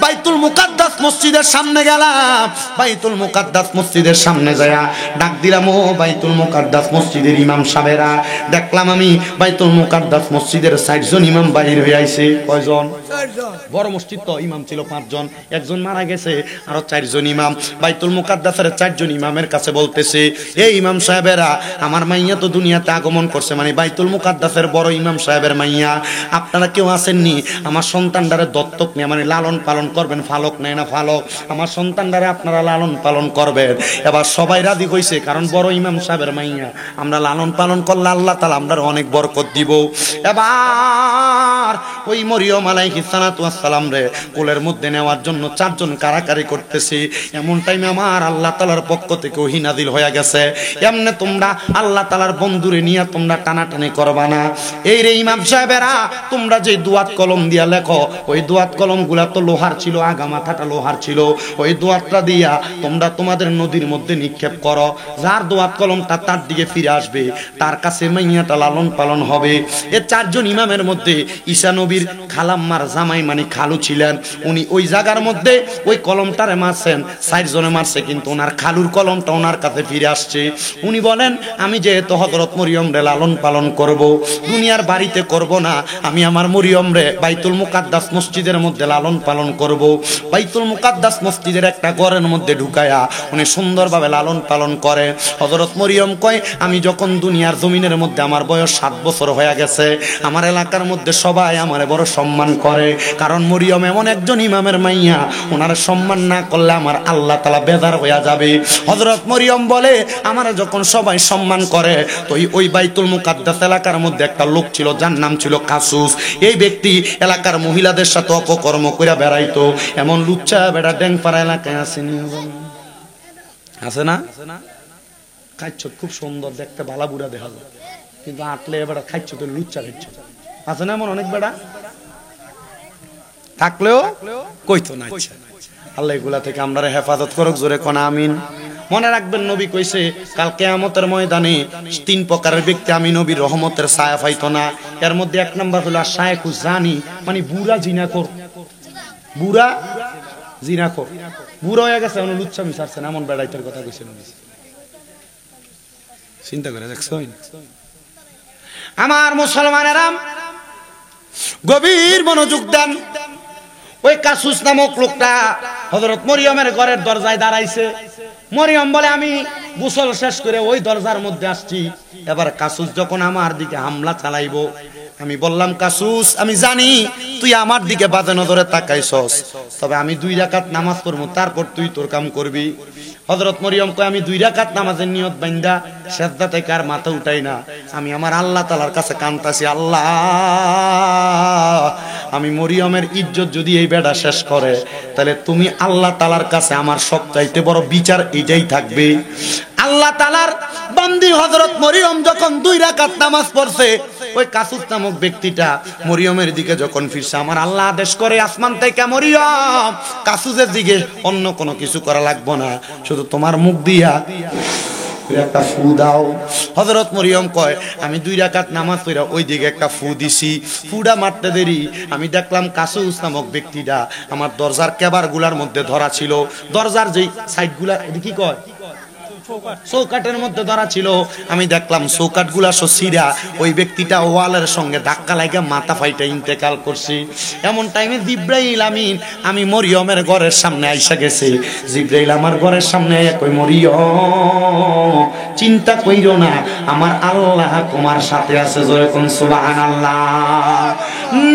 বাইতুল মুকাদ্দাস মসজিদের সামনে গেলাম বাইতুল মুকাদ্দাস মসজিদের সামনে যায়া ডাক দিলাম ও বাইতুল মুকাদ্দাস মসজিদের ইমাম সাহেবেরা দেখলাম আমি বাইতুল মুকাদ্দাস মসজিদের 60 জন ইমাম বাইরে হয়ে আইছে কয়জন 4 জন বড় মসজিদ তো ইমাম ছিল 5 জন একজন মারা গেছে আরো 4 জন ইমাম বাইতুল মুকাদ্দাসের 4 জন ইমামের কাছে বলতেছে এই ইমাম সাহেবেরা আমার মাইয়া তো দুনিয়াতে আগমন করছে মানে বাইতুল মুকাদ্দাসের বড় ইমাম সাহেবের মাইয়া আপনারা কেউ আসেননি আমার সন্তানটারে দত্তক নিয়ে মানে লালন পালন করবেন ফালক নেয় না ফালক আমার সন্তানটারে আপনারা লালন পালন করবেন এবার সবাই রাজি হইছে কারণ বড় ইমাম সাহেবের মাইয়া আমরা লালন পালন করলে আল্লাহ তাআলা আমরা অনেক বরকত দিব এবার ওই মরিয়ম আলাইহিস সালাতু ওয়াস সালাম রে কোলের মধ্যে নেওয়ার জন্য 4 জন কারাকারি করতেছে এমন টাইমে আমার আল্লাহ তাআলার পক্ষ থেকে ওহী নাযিল হয়ে গেছে এমনে তোমরা আল্লাহ তাআলার বন্ধুরে নিয়ে তোমরা টানাটানি করবা না এই রে ইমাম সাহেবেরা তোমরা যে দুয়াত কলম দিয়া লেখো ওই দুয়াত কলমগুলা তো লোহার ছিল আগা মাথাটা লোহার ছিল ওই দুয়াতটা দিয়া তোমরা তোমাদের নদীর মধ্যে নিক্ষেপ করো যার দুয়াত কলমটা তার দিকে ফিরে আসবে তার কাছে মাইয়াটা লালন পালন হবে এই 4 জন ইমামের মধ্যে ঈসা নবীর খালাম্মার জামাই মানে খালু ছিলেন উনি ওই জায়গার মধ্যে ওই কলমটারে মারছেন 4 জনে মারছে কিন্তু ওনার খালুর কলমটা ওনার কাছে ফিরে আসছে উনি বলেন আমি যেহেতু হযরত মরিয়ম রে লালন পালন করব দুনিয়ার বাড়িতে করব না আমি আমার মরিয়ম রে বাইতুল মুকাদ্দাস মসজিদের মধ্যে লালন পালন করব বাইতুল মুকাদ্দাস মসজিদের একটা ঘরের মধ্যে ঢুকায়া উনি সুন্দরভাবে লালন পালন করে হযরত মরিয়ম কয় আমি যখন দুনিয়ার জমিনের মধ্যে আমার বয়স 7 বছর হয়ে গেছে আমার এলাকার মধ্যে সবাই আমারে বড় সম্মান করে কারণ মরিয়ম এমন একজন ইমামের মাইয়া ওনার সম্মান না করলে আমার আল্লাহ তাআলা বেজার হয়ে যাবে হযরত মরিয়ম বলে আমারে যখন সবাই সম্মান করে তো ওই বাইতুল মুকাদ্দাস এলাকার মধ্যে একটা লোক ছিল যার নাম ছিল কাসুস এই ব্যক্তি এলাকার মহিলাদের সাথে অপকর্ম করে বেড়াইতো এমন লুচ্চা বেড়া ড্যাংপাড়া এলাকায় আসেনি আছে না খাচ্ছ খুব সুন্দর দেখতে বালা বুড়া দেখা যায় কিন্তু আটলে এবার খাচ্ছ তো লুচ্চা খাচ্ছ আছে না এমন অনেক বেড়া থাকলেও কইতো না আল্লাহ এগুলা থেকে আমরা হেফাজত করুক জোরে কোন আমিন মনে রাখবেন নবী কইছে কাল কিয়ামতের ময়দানে 3 প্রকারের ব্যক্তি আমি নবীর রহমতের ছায়া পাইতো না এর মধ্যে 1 নাম্বার হলো শায়েখু জানি মানে বুড়া জিনাখোর বুড়া জিনাখোর বুড়া হয়ে গেছে এমন লুচ্চা মিশাচ্ছে এমন বেড়াইতের কথা কইছে নবী চিন্তা করে দেখছেন আমার মুসলমানেরা গভীর মনোযোগ দেন ওই কাসুস নামক লোকটা হযরত মরিয়মের ঘরের দরজায় দাঁড়াইছে। মরিয়ম বলে আমি গোসল শেষ করে ওই দরজার মধ্যে আসছি, এবার কাসুস যখন আমার দিকে হামলা চালাইবো, আমি বললাম কাসুস আমি জানি তুই আমার দিকে বাজে নজরে তাকাইছস, তবে আমি 2 রাকাত নামাজ পড়বো, তারপর তুই তোর কাম করবি। হযরত মরিয়ম কয় আমি 2 রাকাত নামাজের নিয়ত বান্দা সিজদা থেকে আর মাথা উঠাই না, আমি আমার আল্লাহ তাআলার কাছে কাঁদতাছি, আল্লাহ আমি মরিয়মের ইজ্জত যদি এই বেটা শেষ করে, তাহলে তুমি আল্লাহ তাআলার কাছে আমার সবচাইতে বড় বিচার এটাই থাকবে। আল্লাহ তাআলার বান্দি হযরত মরিয়ম যখন 2 রাকাত নামাজ পড়ছে, ওই কাসুস নামক ব্যক্তিটা মরিয়মের দিকে যখন ফিরছে, আমার আল্লাহ আদেশ করে আসমান থেকে, মরিয়ম কাসুসের দিকে অন্য কোনো কিছু করা লাগবে না, শুধু তোমার মুখ দিয়া একটা ফু দাও। হযরত মরিয়ম কয় আমি 2 রাকাত নামাজ পড়া ওই দিকে একটা ফু দিছি, ফুটা মারতে দেরি আমি দেখলাম কাসুস নামক ব্যক্তিটা আমার দরজার কেবার গুলার মধ্যে ধরা ছিল, দরজার যেই সাইড গুলা কি কয় চৌকাটের মধ্যে ধরা ছিল, আমি দেখলাম চৌকাট গুলা সিরা ওই ব্যক্তিটা ওয়ালের সঙ্গে ধাক্কা লাগা মাথা ফাইটা ইন্তেকাল করছে। এমন টাইমে জিব্রাইল আমিন আমি মরিয়মের ঘরের সামনে আইসা গেছে। জিব্রাইল আমার ঘরের সামনে আইয়া কই মরিয়ম চিন্তা কইরো না, আমার আল্লাহ তোমার সাথে আছে, জয় কোন সুবহানাল্লাহ।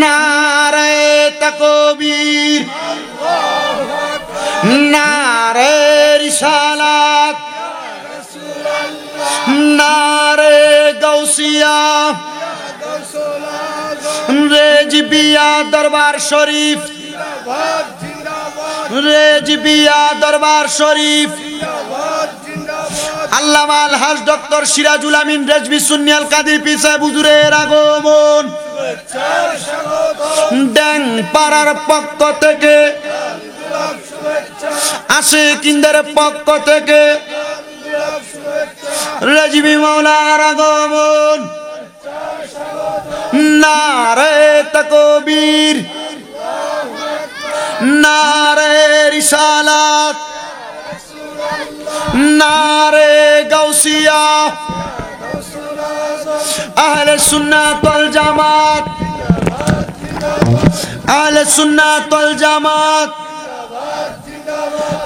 নারে তাকবীর, নারে রিসালাত, নারে গাউসিয়া, রেজবিয়া দরবার শরীফ, রেজবিয়া দরবার শরীফ। আল্লামা আলহাজ ডক্টর সিরাজুল আমিন রেজবি সুন্নি আল কাদির পীর সাহেব হুজুরের আগমন ড্যাং পাড়ার পক্ষ থেকে, আশিকিনদের পক্ষ থেকে রেজবি মাওলার আগমন। নারে তাকবীর, নারে রিসালাত, নারে গাউসিয়া, আহলে সুন্নাত ওয়াল জামাত, আহলে সুন্নাত ওয়াল জামাত।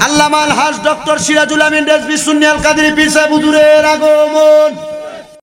আল্লামা আলহাজ ডক্টর সিরাজুল আমিন রেজবি সুন্নি আল কাদির পীর সাহেব হুজুরের আগমন।